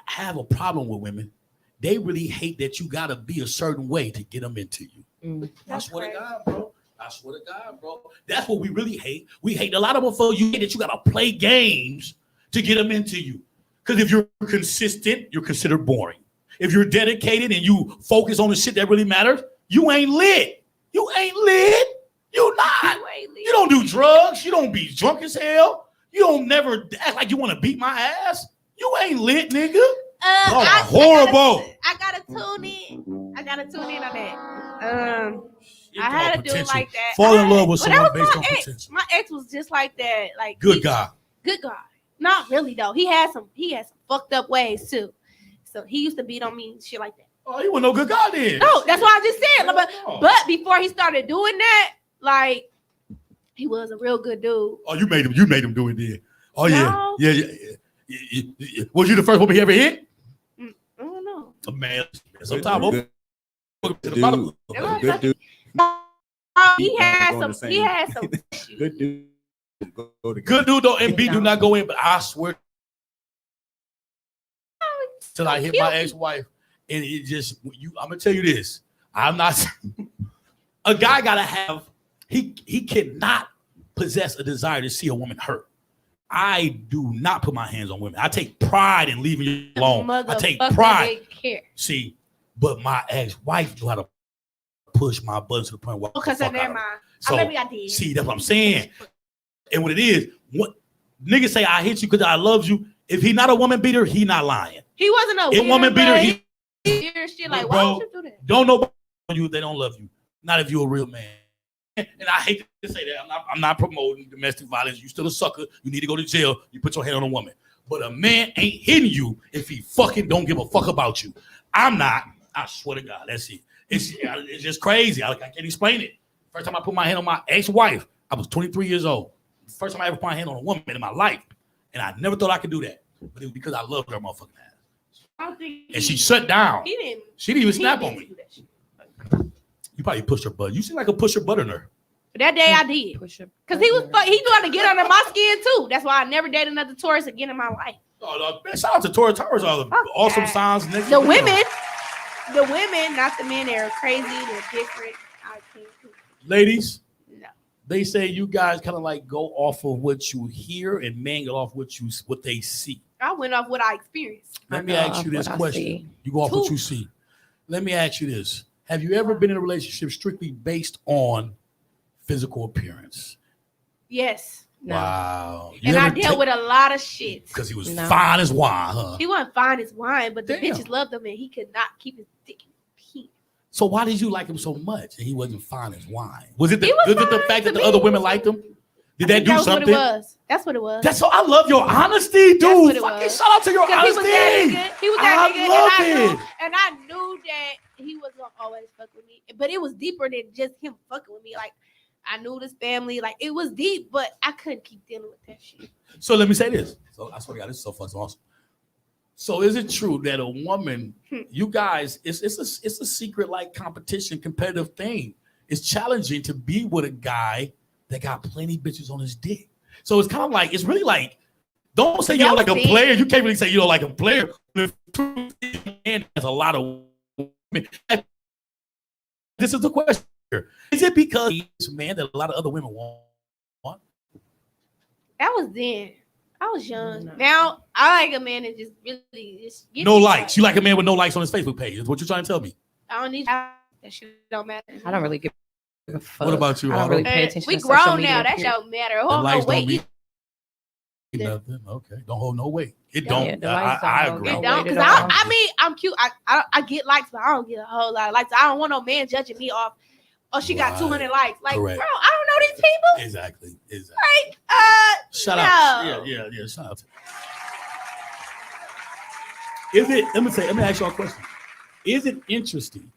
have a problem with women. They really hate that you gotta be a certain way to get them into you. I swear to God, bro. I swear to God, bro. That's what we really hate. We hate a lot of them for you that you gotta play games to get them into you. Because if you're consistent, you're considered boring. If you're dedicated and you focus on the shit that really matters, you ain't lit. You ain't lit. You not. You don't do drugs. You don't be drunk as hell. You don't never act like you want to beat my ass. You ain't lit, nigga. Horrible. I gotta tune in. I gotta tune in on that. I had to do it like that. Fall in love with someone based on potential. My ex was just like that. Like good guy. Good guy. Not really though. He had some fucked up ways too. So he used to beat on me and shit like that. Oh, he wasn't no good guy then. No, that's what I just said. But before he started doing that, like he was a real good dude. Oh, you made him do it then. Oh no. Yeah. Was you the first one he ever hit? I don't know. Man, sometimes good dude. He had some. Good dude. Good dude though, and B do not go in, but I swear till I hit my ex-wife, and it just I'm gonna tell you this. I'm not a guy gotta have he cannot possess a desire to see a woman hurt. I do not put my hands on women. I take pride in leaving you alone. I take pride. See, but my ex-wife knew how to push my buttons to the point where maybe I did. See, that's what I'm saying. And what it is, what niggas say I hit you because I love you. If he not a woman beater, he not lying. He wasn't a woman beater. He shit like, why would you do that? Don't know you if they don't love you. Not if you're a real man. And I hate to say that. I'm not promoting domestic violence. You still a sucker. You need to go to jail. You put your hand on a woman. But a man ain't hitting you if he fucking don't give a fuck about you. I'm not. I swear to God. That's it. It's just crazy. I can't explain it. First time I put my hand on my ex-wife, I was 23 years old. First time I ever put my hand on a woman in my life. And I never thought I could do that. But it was because I loved her motherfucking ass. And she shut down. She didn't even snap on me. You probably pushed her butt. You seem like a pusher buttoner. That day I did. Because he knew how to get under my skin too. That's why I never dated another tourist again in my life. Oh, no, shout out to Tori Towers. All the awesome signs. The women, not the men, they're crazy. They're different. I can't. Ladies, no. They say you guys kind of like go off of what you hear and men go off what they see. I went off what I experienced. Let me ask you this question. You go off what you see. Let me ask you this. Have you ever been in a relationship strictly based on physical appearance? Yes. No. Wow. And I dealt with a lot of shit. Because he was fine as wine, huh? He wasn't fine as wine, but the bitches loved him and he could not keep his dick in penis. So why did you like him so much and he wasn't fine as wine? Was it the fact that the other women liked him? Did that do something? That's what it was. That's so. I love your honesty, dude. Fucking shout out to your honesty. He was that nigga. And I knew that he was gonna always fuck with me. But it was deeper than just him fucking with me. Like I knew this family. Like it was deep, but I couldn't keep dealing with that shit. So let me say this. So I swear to God, this is so fucking awesome. So is it true that a woman, you guys, it's a secret like competition, competitive thing. It's challenging to be with a guy that got plenty bitches on his dick. So it's kind of like, it's really like, don't say you're like a player. You can't really say you're like a player. And there's a lot of women. This is the question. Is it because he's a man that a lot of other women want? That was then. I was young. Now I like a man that just really just no likes. You like a man with no likes on his Facebook page. Is what you're trying to tell me? I don't need that That shit don't matter. I don't really give a fuck. What about you, I don't Otto? really pay attention We to social grown media. now. That period. don't matter. The Hold lights no don't weight. mean nothing. Okay, don't hold no weight. It Yeah, don't. the lights don't I hold agree. no It don't, weight cause at all. I mean, I'm cute. I get likes, but I don't get a whole lot of likes. I don't want no man judging me off. Oh, she got Right. 200 likes. Like, Correct. bro, I don't know these people. Exactly. Like, Shout no. out. Yeah. Shout out. Is it? Let me ask you a question. Is it interesting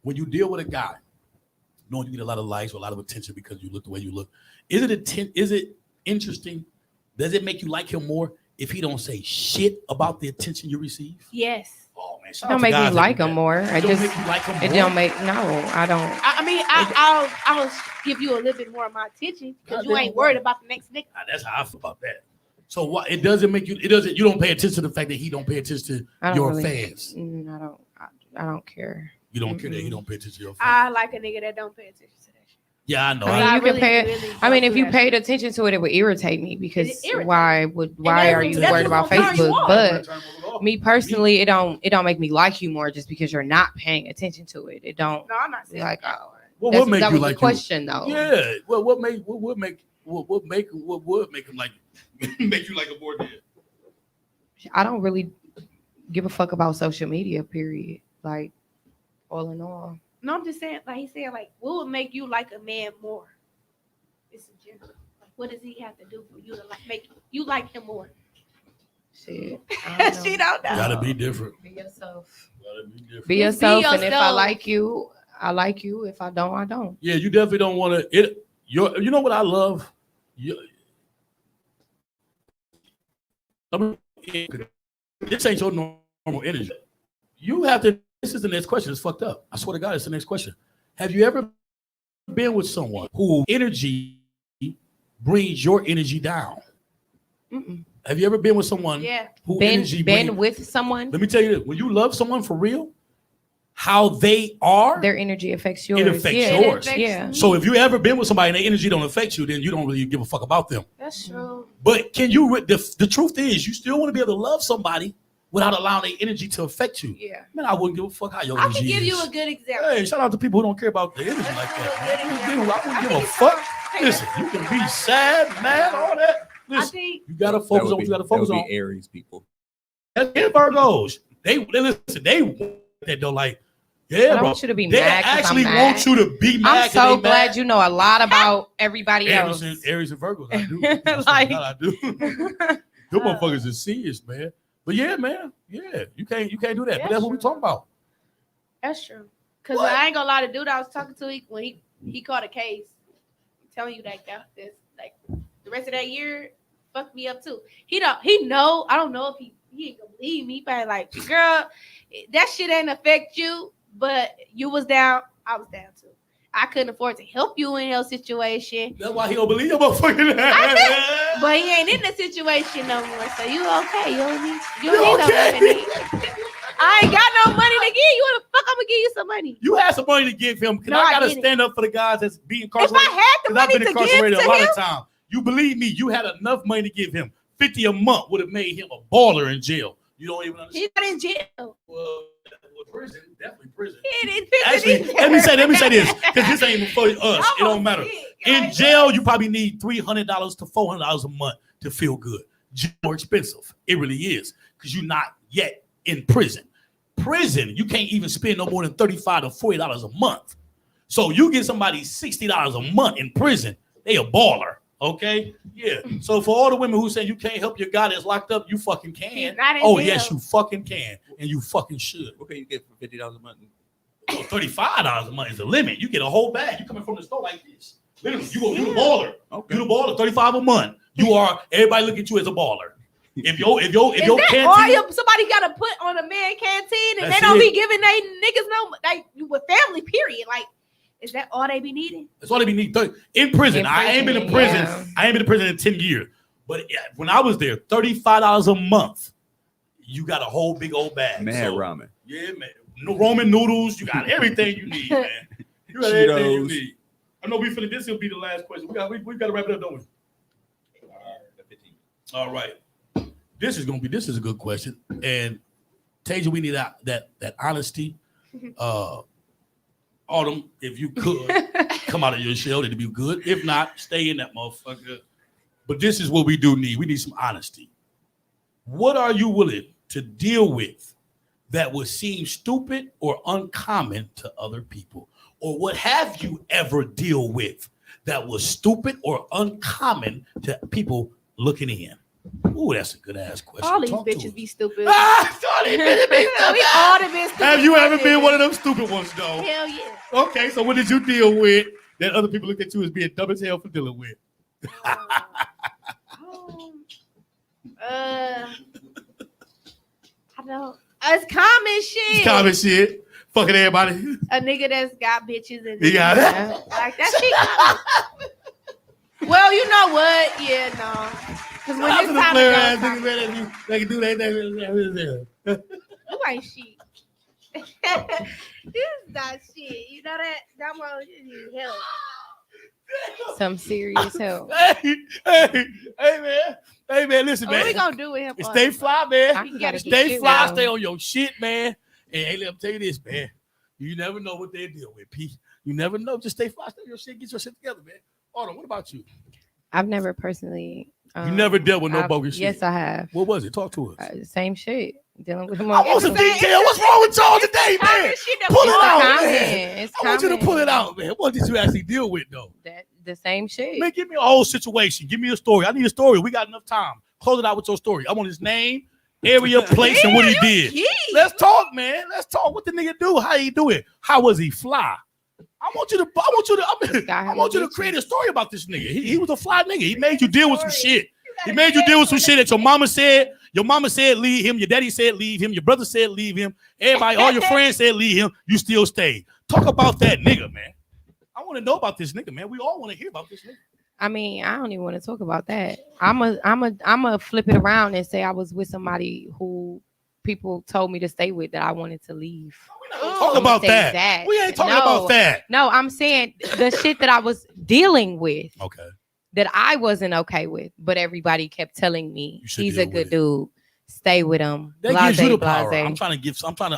when you deal with a guy, knowing you get a lot of likes or a lot of attention because you look the way you look? Is it interesting? Does it make you like him more if he don't say shit about the attention you receive? Yes. Oh man, It shout out don't to make me guys that like do him that. more. It I don't just make you like him it more? don't make I don't. I mean, I'll give you a little bit more of my attention because you Goddamn ain't worried right. about the next nigga. That's how I feel about that. So what? It doesn't make you. It doesn't. You don't pay attention to the fact that he don't pay attention I to don't your really- fans. I don't care. You don't care that he Mm-mm. don't pay attention to your fans. I like a nigga that don't pay attention to that shit. Yeah, I know. I mean, I you can really, pay it. really I mean, don't if do you that paid shit. attention to it, it would irritate me because irritates why are you that's worried about what's gonna turn you Facebook? on. But me personally, it don't make me like you more just because you're not paying attention to it. It don't No, I'm not saying like. that. Oh, Well, that's- what make that you was like the question though. Yeah. Well, what would make him like make you like a board game? I don't really give a fuck about social media. Period. Like, all in all. No, I'm just saying, like he said, like, what would make you like a man more? It's in general. Like, what does he have to do for you to like make you like him more? Shit. I don't She know. don't know. Gotta be different. Be yourself. Gotta be different. Be Just be yourself, and if I yourself. like you, I like you. If I don't, I don't. Yeah, you definitely don't want to. You know what I love? This ain't your normal energy. You have to. This is the next question. It's fucked up. I swear to God, it's the next question. Have you ever been with someone who energy brings your energy down? Mm-mm. Have you ever been with someone Yeah. who energy Been brings? with someone, Let me tell you this: when you love someone for real, how they are, their energy affects yours. it affects yeah. yours. Yeah. So if you ever been with somebody and their energy don't affect you, then you don't really give a fuck about them. That's true. But can you? The truth is, you still want to be able to love somebody without allowing their energy to affect you. Yeah. Man, I wouldn't give a fuck how your I energy can give is. you a good example. Hey, shout out to people who don't care about the energy like that. Man. I wouldn't give a fuck. Listen, you can be sad, mad, all that. I Listen, think you gotta focus on what you gotta focus on. Aries people. That's Virgos. They listen. They want that though. Like, I yeah, don't bro. want you to be They mad 'cause actually I'm want mad. you to be mad. I'm so glad you know a lot about everybody else. Aries and Virgos. I do. That's Like- what I do. Them motherfuckers is serious, man. But yeah, man. Yeah, you can't do that. But that's what we talking about. that's true. Cause What? I ain't gonna lie, the dude I was talking to, when he caught a case, I'm telling you like that, this like the rest of that year fucked me up too. He know. I don't know if he ain't gonna believe me, but like, girl, that shit ain't affect you, but you was down, I was down too. I couldn't afford to help you in your situation, That's why he don't believe your motherfucking ass. but he ain't in the situation no more. So you okay? You don't need You no okay? money. I ain't got no money to give you. What the fuck? I'm gonna give you some money. You had some money to give him. Cause No, I I gotta didn't. stand up for the guys that's being If incarcerated. I had the Because I've money been to give incarcerated to a lot him, of times. You believe me, you had enough money to give him. 50 a month would have made him a baller in jail. You don't even understand. he's not in jail. Well, prison, definitely prison. He ain't in Actually, prison let either. me say this, because this ain't for us. It don't Almost matter. sick. In Like, jail, you probably need $300 to $400 a month to feel good. Jail more expensive. It really is, because you're not yet in prison. Prison, you can't even spend no more than $35 to $40 a month. So you get somebody $60 a month in prison, they a baller. Okay? Yeah. So for all the women who say you can't help your guy that's locked up, you fucking can. He's not in Oh, jail. yes, you fucking can. And you fucking should. What can you get for $50 a month? $35 a month is the limit. You get a whole bag. You coming from the store like this. Literally, you the baller. Okay. You the baller. $35 a month. You are. Everybody look at you as a baller. If your Is that all canteen, somebody got to put on a man canteen and That's they don't it. be giving they niggas no like with family period? Like, is that all they be needing? that's all they be need. In prison, In I ain't been in prison, prison. yeah. I ain't been in prison in 10 years. But yeah, when I was there, $35 a month, you got a whole big old bag. Mad So, ramen. yeah, man. No Roman noodles. You got everything you need, man. You got everything you Cheetos. need. I know this will be the last question. We got to wrap it up, don't we? All right. This is a good question. And Tasia, we need that honesty. Autumn, if you could come out of your shell, it'd be good. If not, stay in that motherfucker. But this is what we do need. We need some honesty. What are you willing to deal with that would seem stupid or uncommon to other people? Or what have you ever deal with that was stupid or uncommon to people looking in? Ooh, that's a good ass question. All these Talk to bitches us. be stupid. All these bitches be We stupid. all the been stupid. Have you ever been one of them stupid ones, though? Hell yeah. Okay, so what did you deal with that other people looked at you as being dumb as hell for dealing with? I don't. It's common shit. It's common shit. Fucking everybody. A nigga that's got bitches and Yeah. like that shit. Common. Well, you know what? Yeah, no. Because when Shout out it's to the time player to ass go, niggas, man, they can do that. you ain't shit. This is not shit. You know that one need help. Some serious help. Hey, man, listen, What we man. gonna do with him? Stay fly, man. I gotta get Stay shit fly, with stay them. on your shit, man. And hey, let me tell you this, man. You never know what they deal with, P. You never know. Just stay fly, stay on your shit, get your shit together, man. Hold on, what about you? I've never personally. You never dealt with no bogus shit. Yes, I have. What was it? Talk to us. Same shit. Dealing with them. I want some Same- detail. What's wrong with y'all today, man? Shit that Pull we it all out, common. man. It's I want you to common. pull it out, man. What did you actually deal with, though? That the same shit. Man, give me a whole situation. Give me a story. I need a story. We got enough time. Close it out with your story. I want his name, area, place, and what he did. Let's talk, man. Let's talk. What the nigga do? How he do it? How was he fly? I want you to create a story about this nigga. He was a fly nigga. He made you deal with some shit. He made you deal with some shit that your mama said. Your mama said leave him. Your daddy said leave him. Your brother said leave him. Everybody, all your friends said leave him. You still stayed. Talk about that nigga, man. I want to know about this nigga, man. We all want to hear about this nigga. I mean, I don't even want to talk about that. I'm a flip it around and say I was with somebody who people told me to stay with that I wanted to leave. Talk I'ma about say that. that. We ain't talking No. about that. No, I'm saying the shit that I was dealing with Okay. that I wasn't okay with, but everybody kept telling me You should he's deal a with good it. dude. Stay with him. That Blase, gives you the power. blase.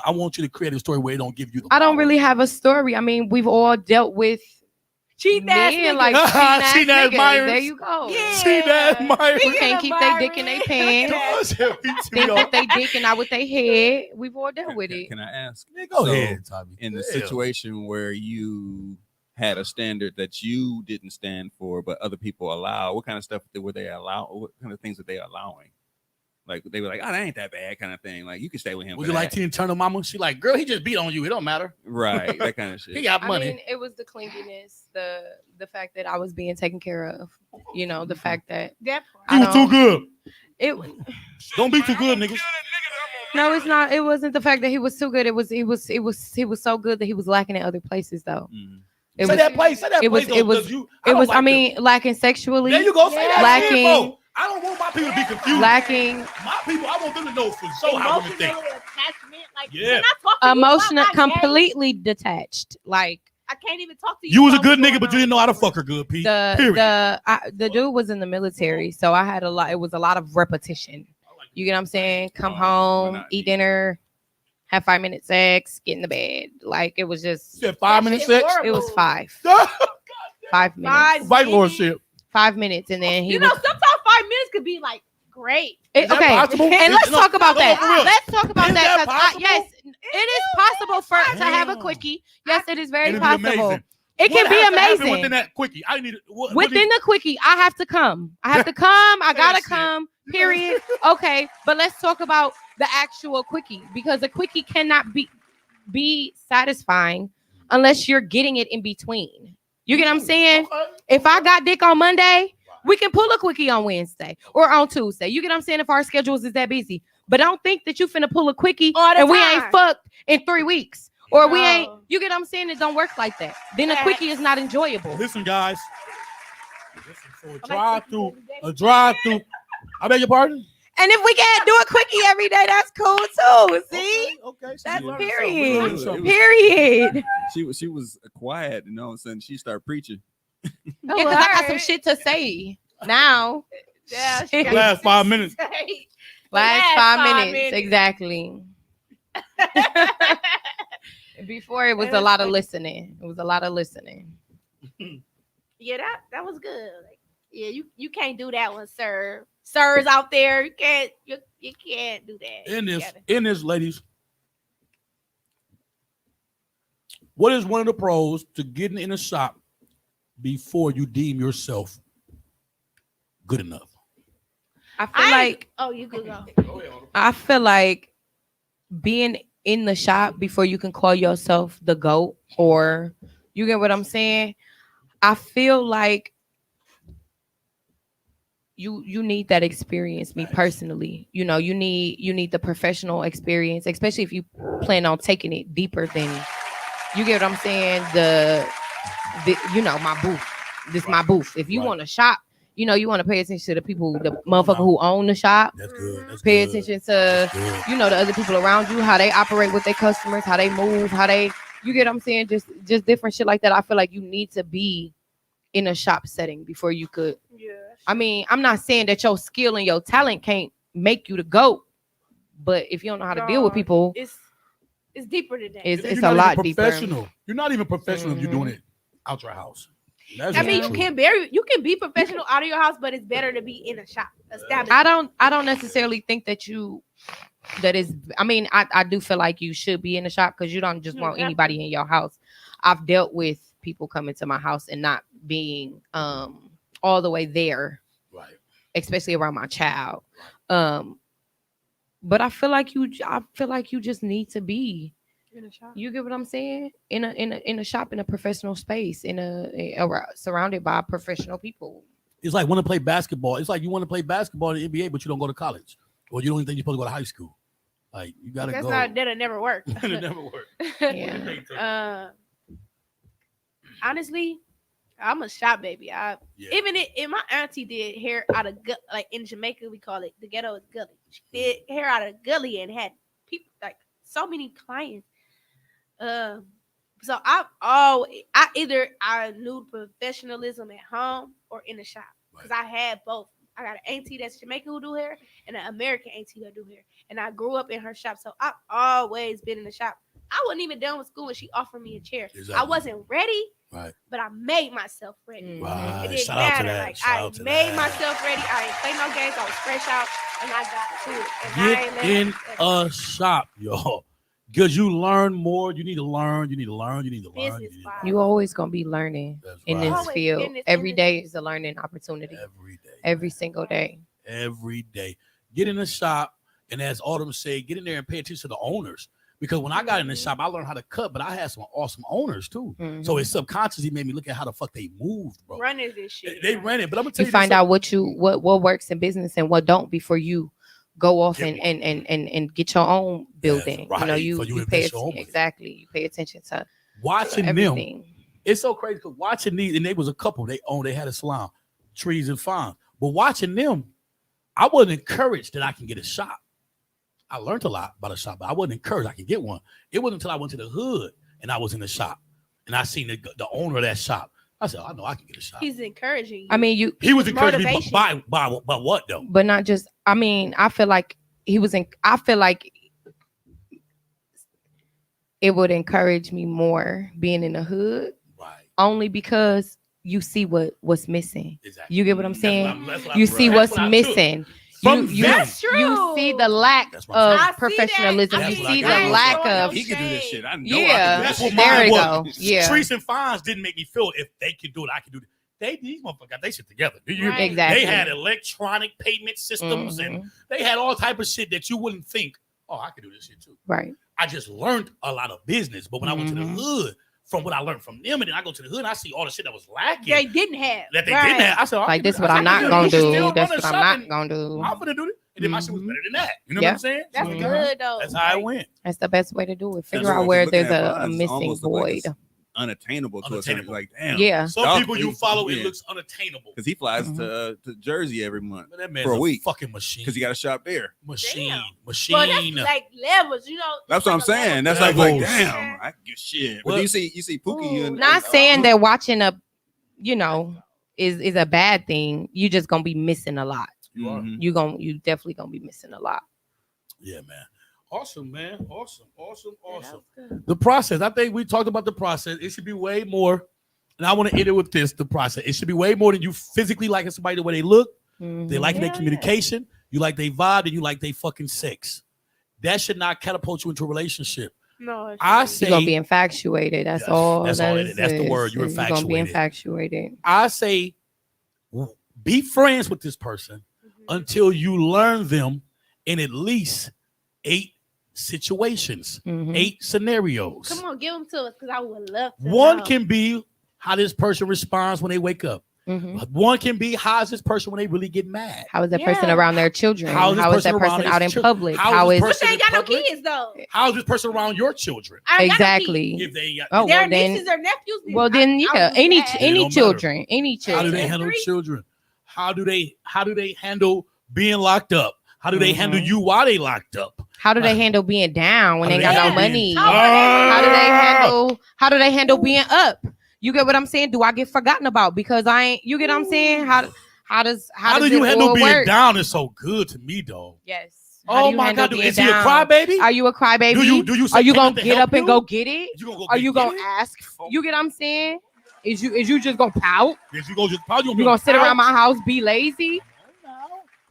I want you to create a story where it don't give you the I power. don't really have a story. I mean, we've all dealt with Cheating ass men niggas. like cheating ass Cheating ass niggas. Myers. There you go. Yeah. See that, Myers? Who can't keep their dick in their pants. Think that they dick and not with their head. We've all dealt with it. Can I ask? Go So, ahead, Tommy. In the Yeah. situation where you had a standard that you didn't stand for, but other people allow, what kind of stuff were they allow? What kind of things were they allowing? Like they were like, oh, that ain't that bad, kind of thing. Like you can stay with him. Would for you like that. Tina Turner mama? She like, girl, he just beat on you. It don't matter. Right, that kind of shit. He got money. I mean, it was the clinginess, the fact that I was being taken care of. You know, the fact that That part. He I was too don't- good. it. Don't be too good, niggas. No, it's not. It wasn't the fact that he was too good. It was so good that he was lacking in other places though. Mhm. It Say was that place. Say that it was- place. it was- I mean, lacking sexually. there you go. Say that lacking- shit, bro. I don't want my people to be confused. lacking My people, I want them to know for sure how women think. Emotional attachment. Like, Yeah. can I talk to you emotional, about my day? completely detached. Like I can't even talk to you. You was a about good what's nigga, but you going didn't know on. how to fuck her good, P. the Period. the dude was in the military, so I had a lot. It was a lot of repetition. You get what I'm saying? Come home, not eat me. dinner, have 5 minute sex, get in the bed. Like it was You just. said 5 minutes shit sex. horrible. It was 5 minutes. Fight Lord shit. 5 minutes, and then he You know, was. sometimes 5 minutes could be like great. Is that Okay, possible? and let's No, talk about no, that. for real. Let's talk about Is that. that 'Cause possible? yes, it is possible for to have a Damn. quickie. Yes, it is very It'd be possible. amazing. It What can be has to happen amazing. within that quickie. I need what Within the quickie, I have to come. I have to come. I gotta Shit. come. Period. Okay, but let's talk about the actual quickie because a quickie cannot be satisfying unless you're getting it in between. You get what I'm saying? Okay. If I got dick on Monday, we can pull a quickie on Wednesday or on Tuesday. You get what I'm saying? If our schedules is that busy, but don't think that you finna pull a quickie All the and we time. ain't fucked in 3 weeks. Or we No. ain't, you get what I'm saying? It don't work like that. Then a quickie is not enjoyable. Listen, guys. Listen, so a drive-through. I beg your pardon? And if we can't do a quickie every day, that's cool too. See? Okay. That's So period. learn something. Period. She was quiet, and all of a sudden she started preaching. Yeah, because I got some shit to say now. Yeah, Shit. Last 5 minutes. Last 5 minutes. Exactly. Before it was That's a lot of funny. listening. It was a lot of listening. Yeah, that was good. Like, yeah, you can't do that one, sir. Sirs out there, you can't do that. In You this, gotta- in this, ladies, what is one of the pros to getting in a shop before you deem yourself good enough? I feel like oh, you could go. I feel like being in the shop before you can call yourself the GOAT, or you get what I'm saying? I feel like you need that experience. Me personally, you know, you need the professional experience, especially if you plan on taking it deeper than, you get what I'm saying, the you know, my booth. This my booth. If you Right. want to shop, you know, you want to pay attention to the people, the motherfucker who own the shop. That's good. That's Pay good. attention to, That's good. you know, the other people around you, how they operate with their customers, how they move, how they, you get what I'm saying, just different shit like that. I feel like you need to be in a shop setting before you could. Yeah. I mean, I'm not saying that your skill and your talent can't make you the GOAT, but if you don't know how to deal with No, people, it's deeper than that. it's You're a not lot even deeper. professional. You're not even professional if you're doing Mhm. it out your house. That's I just mean, the you truth. can be professional out of your house, but it's better to be in a shop established. I don't necessarily think that I mean, I do feel like you should be in the shop, because you don't just You want have anybody in your house. I've dealt with people coming to my house and not being all the way there, Right. especially around my child. But I feel like you just need to be, in a shop. you get what I'm saying, in a shop, in a professional space, surrounded by professional people. It's like want to play basketball. It's like you want to play basketball in the NBA, but you don't go to college, or you don't even think you're supposed to go to high school. Like you gotta That's go. that'll never work. It'll never work. Yeah. Honestly, I'm a shop baby. Yeah. Even if my auntie did hair out of like in Jamaica, we call it the ghetto is gully. She did hair out of gully and had people like so many clients. So I knew professionalism at home or in the shop, because I had both. I got an auntie that's Jamaican who do hair and an American auntie that do hair, and I grew up in her shop. So I've always been in the shop. I wasn't even done with school when she offered me a chair. Exactly. I wasn't ready, Right. but I made myself ready. Right. It didn't Shout out to matter. that. Like Shout I out to made that. myself ready. I ain't play no games. I was fresh out, and I got to it. And I ain't Get let in it- a shop, yo. Because you learn more. You need to learn. You need to learn. You need to learn. Business wise. You always gonna be learning That's in right. this Always field. in this Every day industry. is a learning opportunity. Every day. Every single day. Every day. Get in the shop, and as Autumn said, get in there and pay attention to the owners. Because when I got in the shop, I learned how to cut, but I had some awesome owners too. Mhm. So it subconsciously made me look at how the fuck they moved, bro. Runners this shit. They ran it, but I'm gonna tell You you, find out what works in business and what don't before you go off Get and get your own building. right. You know, you So you pay invest your own money. exactly. You pay attention to watching them. everything. It's so crazy because watching these, and they was a couple. They had a salon, Trees and Farms. But watching them, I wasn't encouraged that I can get a shop. I learned a lot about a shop, but I wasn't encouraged I could get one. It wasn't until I went to the hood and I was in the shop and I seen the owner of that shop. I said, I know I can get a shop. He's encouraging you. I mean, He was encouraging me motivation. by what though? but not just. I mean, I feel like I feel like it would encourage me more being in the hood, Right. only because you see what's missing. Exactly. You get what I'm saying? That's what You I- see that's what's what I took. missing. From You them. That's true. you see the lack That's what I'm of saying. I see professionalism. that. You That's what I see got. the lack of He can do this shit. I know. Yeah. I can do That's this what shit. There mine we was. go. Yeah. Trees and Farms didn't make me feel if they can do it, I can do it. These motherfuckers got they shit together. Right. Exactly. They had electronic payment systems and Mhm. they had all type of shit that you wouldn't think, oh, I could do this shit too. Right. I just learned a lot of business. But when I went to the Mhm. hood, from what I learned from them, and then I go to the hood and I see all the shit that was lacking they didn't have. that they Right. didn't have. I said, oh, I Like can do this, that. what I I'm can not do that. gonna You can do. still That's run a what I'm shop not and gonna do. I'm gonna do it. And then my shit was Mhm. better than that. You know Yeah. what I'm saying? That's Mhm. good though. That's how I Like, went. That's the best way to do it. Figure That's out what where looking there's at a flies missing almost look like void. it's unattainable to a certain, Unattainable. like damn. Yeah. Some Dog, people you follow, it yeah. looks unattainable. Because he flies Mhm. to Jersey every month But that man's for a week. fucking machine. because he got a shop there. machine. Damn. Machine. but that's like levels, you know. That's what I'm It's like a saying. level. That's like Levels. damn, I can get shit. But What? you see Pookie Ooh, and Not saying that watching is a bad thing. You just gonna be missing a lot. You are. Mhm. You definitely gonna be missing a lot. Yeah, man. Awesome, man. Awesome. Yeah, that was good. The process. I think we talked about the process. It should be way more. And I want to end it with this: the process. It should be way more than you physically liking somebody the way they look. They like their Hell communication. You like their vibe, and you like their fucking sex. That should not catapult you into a relationship. No, it's I not. say You're gonna be infatuated. That's Yes, all. that's all it is. That's the word. You're You're gonna be infatuated. infatuated. I say be friends with this person until you learn them in at least 8 situations, Mhm. 8 scenarios. Come on, give them to us because I would love to. One know. can be how this person responds when they wake up. Mhm. One can be how is this person when they really get mad. How is that person Yeah. around their children? How is this How is person that around person his out in children? public? How How is is this But they ain't got no in public? kids though. How is this person around your children? I ain't got no exactly? If they got, Oh, Their well, then- nieces or nephews. Well, then I yeah, would do any that. It don't matter. children, any how do children. they handle Three? children? How do they handle being locked up? How do they handle Mhm. you while they locked up? How do they handle being down when How they do ain't got they no handle money? being- How do they Ah! handle? How do they handle being up? You get what I'm saying? Do I get forgotten about because I ain't? You get what I'm saying? How does How do does you it handle all being work? down? Is so good to me, though. Yes. How do Oh you my handle God, being is he a down? crybaby? Are you a crybaby? Do you say Are you "Can I gonna get help up and you?" go get it? You gonna go Are you get gonna it? ask? You get what I'm saying? Is you just gonna pout? Yes, you just how You gonna sit around my house be lazy?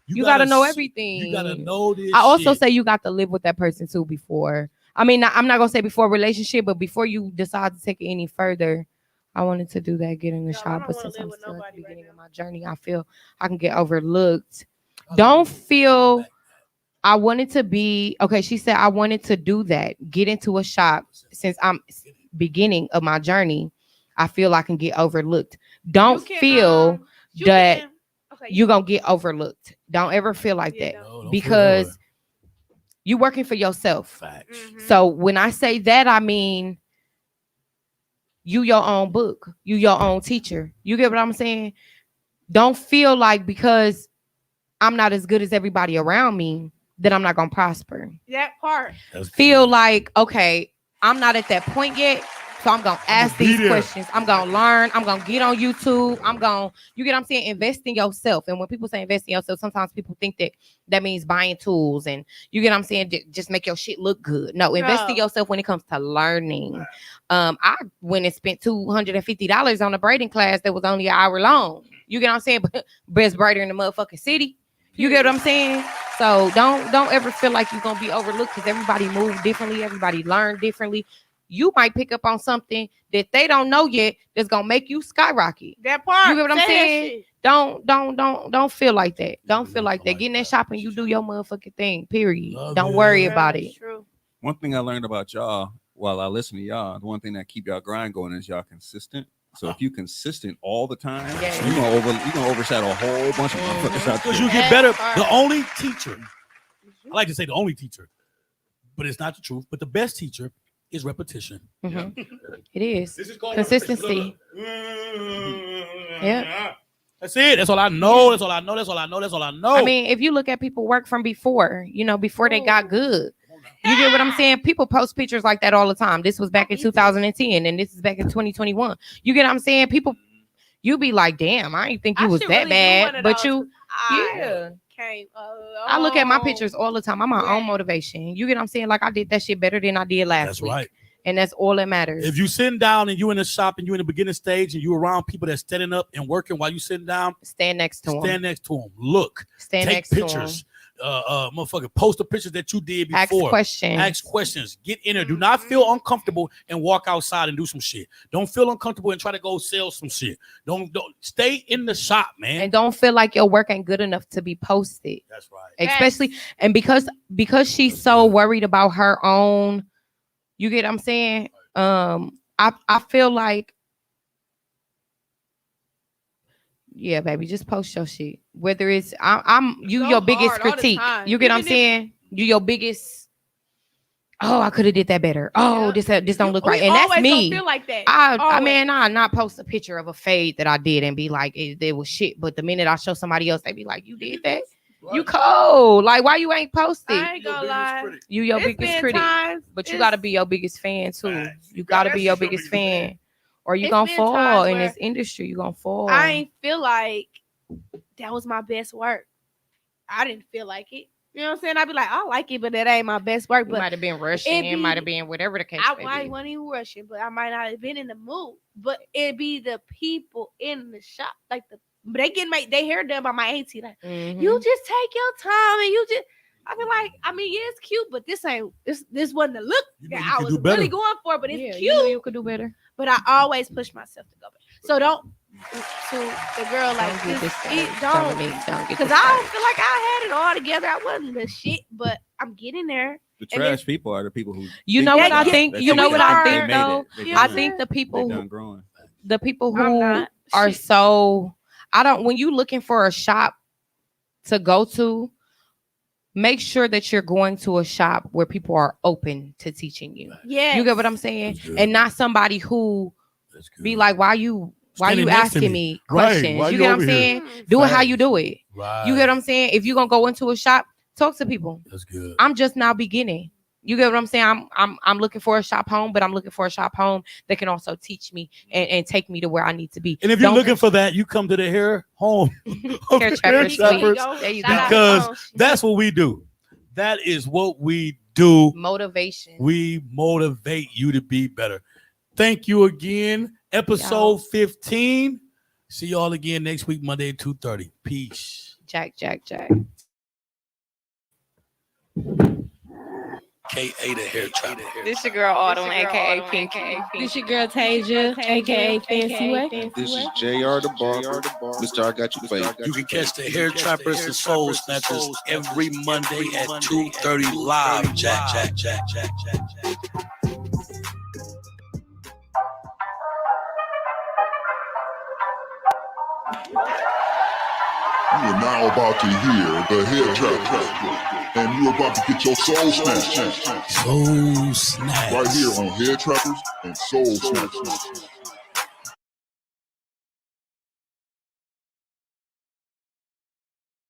You gotta know everything. You gotta know this. I also shit. say you got to live with that person too before. I mean, I'm not gonna say before relationship, but before you decide to take it any further, I wanted to do that, get in the No, I shop. don't But wanna since live I'm with still at the nobody right beginning now. of my journey, I feel I can get overlooked. Don't feel I wanted to be okay. She said I wanted to do that, get into a shop since I'm beginning of my journey. I feel I can get overlooked. Don't You can, feel you that can- okay, you're gonna get overlooked. Don't ever feel like Yeah, that no. No, don't feel because that you working for yourself. way. Facts. Mhm. So when I say that, I mean you your own book, you your own teacher. You get what I'm saying? Don't feel like because I'm not as good as everybody around me that I'm not gonna prosper. that part. That's Feel good. like okay, I'm not at that point yet. So I'm gonna ask be these there. questions. I'm gonna learn. I'm gonna get on YouTube. You get what I'm saying? Invest in yourself. And when people say invest in yourself, sometimes people think that means buying tools and you get what I'm saying? Just make your shit look good. No, invest in No. yourself when it comes to learning. I went and spent $250 on a braiding class that was only an hour long. You get what I'm saying? But best braider in the motherfucking city. You get what I'm saying? So don't ever feel like you're gonna be overlooked because everybody move differently, everybody learn differently. You might pick up on something that they don't know yet that's gonna make you skyrocket. That part. You get what I'm Say that saying? shit. Don't feel like that. Don't feel Don't like feel that. like Get in that that. shop and you do your motherfucking thing. Period. Love Don't it. worry Yeah, about that's it. True. One thing I learned about y'all while I listen to y'all, the one thing that keep y'all grind going is y'all consistent. So if you consistent all the time, Yeah. you gonna overshadow a whole bunch of motherfuckers out Because there. you get better. The only teacher, I like to say the only teacher, but it's not the truth. But the best teacher is repetition. Mhm. It is. This is called Consistency. Yeah. That's it. That's all I know. That's all I know. That's all I know. That's all I know. I mean, if you look at people work from before, before they got good, you get what I'm saying? People post pictures like that all the time. This was back in 2010 and this is back in 2021. You get what I'm saying? People, you be like, damn, I didn't think you I was should that really do one bad. of But those. you, I yeah. came. I look at my oh. pictures all the time. I'm my Yeah. own motivation. You get what I'm saying? Like I did that shit better than I did last that's week. right. And that's all that matters. If you sitting down and you in the shop and you in the beginning stage and you around people that's standing up and working while you sitting down, stand next to them. stand next to them. Look, Stand take next to pictures. Motherfucker, post the pictures that you did them. Ask before. questions. Ask questions. Get in there. Do not feel uncomfortable and walk outside and do some shit. Don't feel uncomfortable and try to go sell some shit. Don't stay in the shop, man. And don't feel like your work ain't good enough to be posted. That's right. Especially and because she's so worried about her own, you get what I'm saying? I feel like yeah, baby, just post your shit. Whether it's I'm you So your biggest hard all the critique. time. You get what I'm Even if- saying? You your biggest I could have did that better. Oh, Yeah. this don't look We right. And that's always me. gonna feel like that. I Always. mean, I not post a picture of a fade that I did and be like, it was shit. But the minute I show somebody else, they be like, you did that? You cold. Like, why you ain't posted? I ain't gonna lie. You your It's biggest been critic. times- But you it's- gotta be your biggest fan too. Facts. You gotta That's be your your biggest biggest fan. Or you It's gonna been fall times in where this industry. You gonna fall. I ain't feel like that was my best work. I didn't feel like it. You know what I'm saying? I'd be like, I like it, but that ain't my best work. It But might have been rushing. it It be- might have been whatever the case I may might be. wasn't even rushing, but I might not have been in the mood. But it be the people in the shop, like they get they hair done by my auntie. Like, Mhm. you just take your time and you just. I be like, I mean, yeah, it's cute, but this ain't this wasn't the look You know that you I could was do better. really going for. But it's Yeah, cute. you know you could do better. But I always push myself to go back. So don't to the girl like Don't get this. discouraged. Don't Dominique, don't get because I don't discouraged. feel like I had it all together. I wasn't the shit, but I'm getting there. The And trash people are the people who. You think know they what I done- think? that You know think what they I think think they made though? it. They You know I what done- think the they people done growing. the people I'm who not. are Shit. so I don't when you looking for a shop to go to, make sure that you're going to a shop where people are open to teaching you. Yeah. You get what I'm saying? That's good. And not somebody who That's good. be like, why you Standing next to asking me. me Right. questions? Why You you get what I'm over here? saying? Do it how you do it. Right. You get what I'm saying? If you're gonna go into a shop, talk to people. That's good. I'm just now beginning. You get what I'm saying? I'm looking for a shop home, but I'm looking for a shop home that can also teach me and take me to where I need to be. And if you're Don't looking for that, you come to the hair home. Hair Trappers There Suite. you go. There you Shout out Because to that's what we do. That is what we do. motivation. We motivate you to be better. Thank you again. Episode 15. See y'all again next week, Monday at 2:30. Peace. Jack. K.A. the hair trapper. This your girl Autumn, aka Pinky. This your girl Tasia, aka Fancy Way. This is JR the Barber. Mr. I Got You Fake. You can catch the hair trappers and soul snatchers every Monday at 2:30 live. Jack. You are now about to hear the Hair Trapper, and you're about to get your soul snatched Soul snatch. right here on Hair Trappers and Soul Snatchers.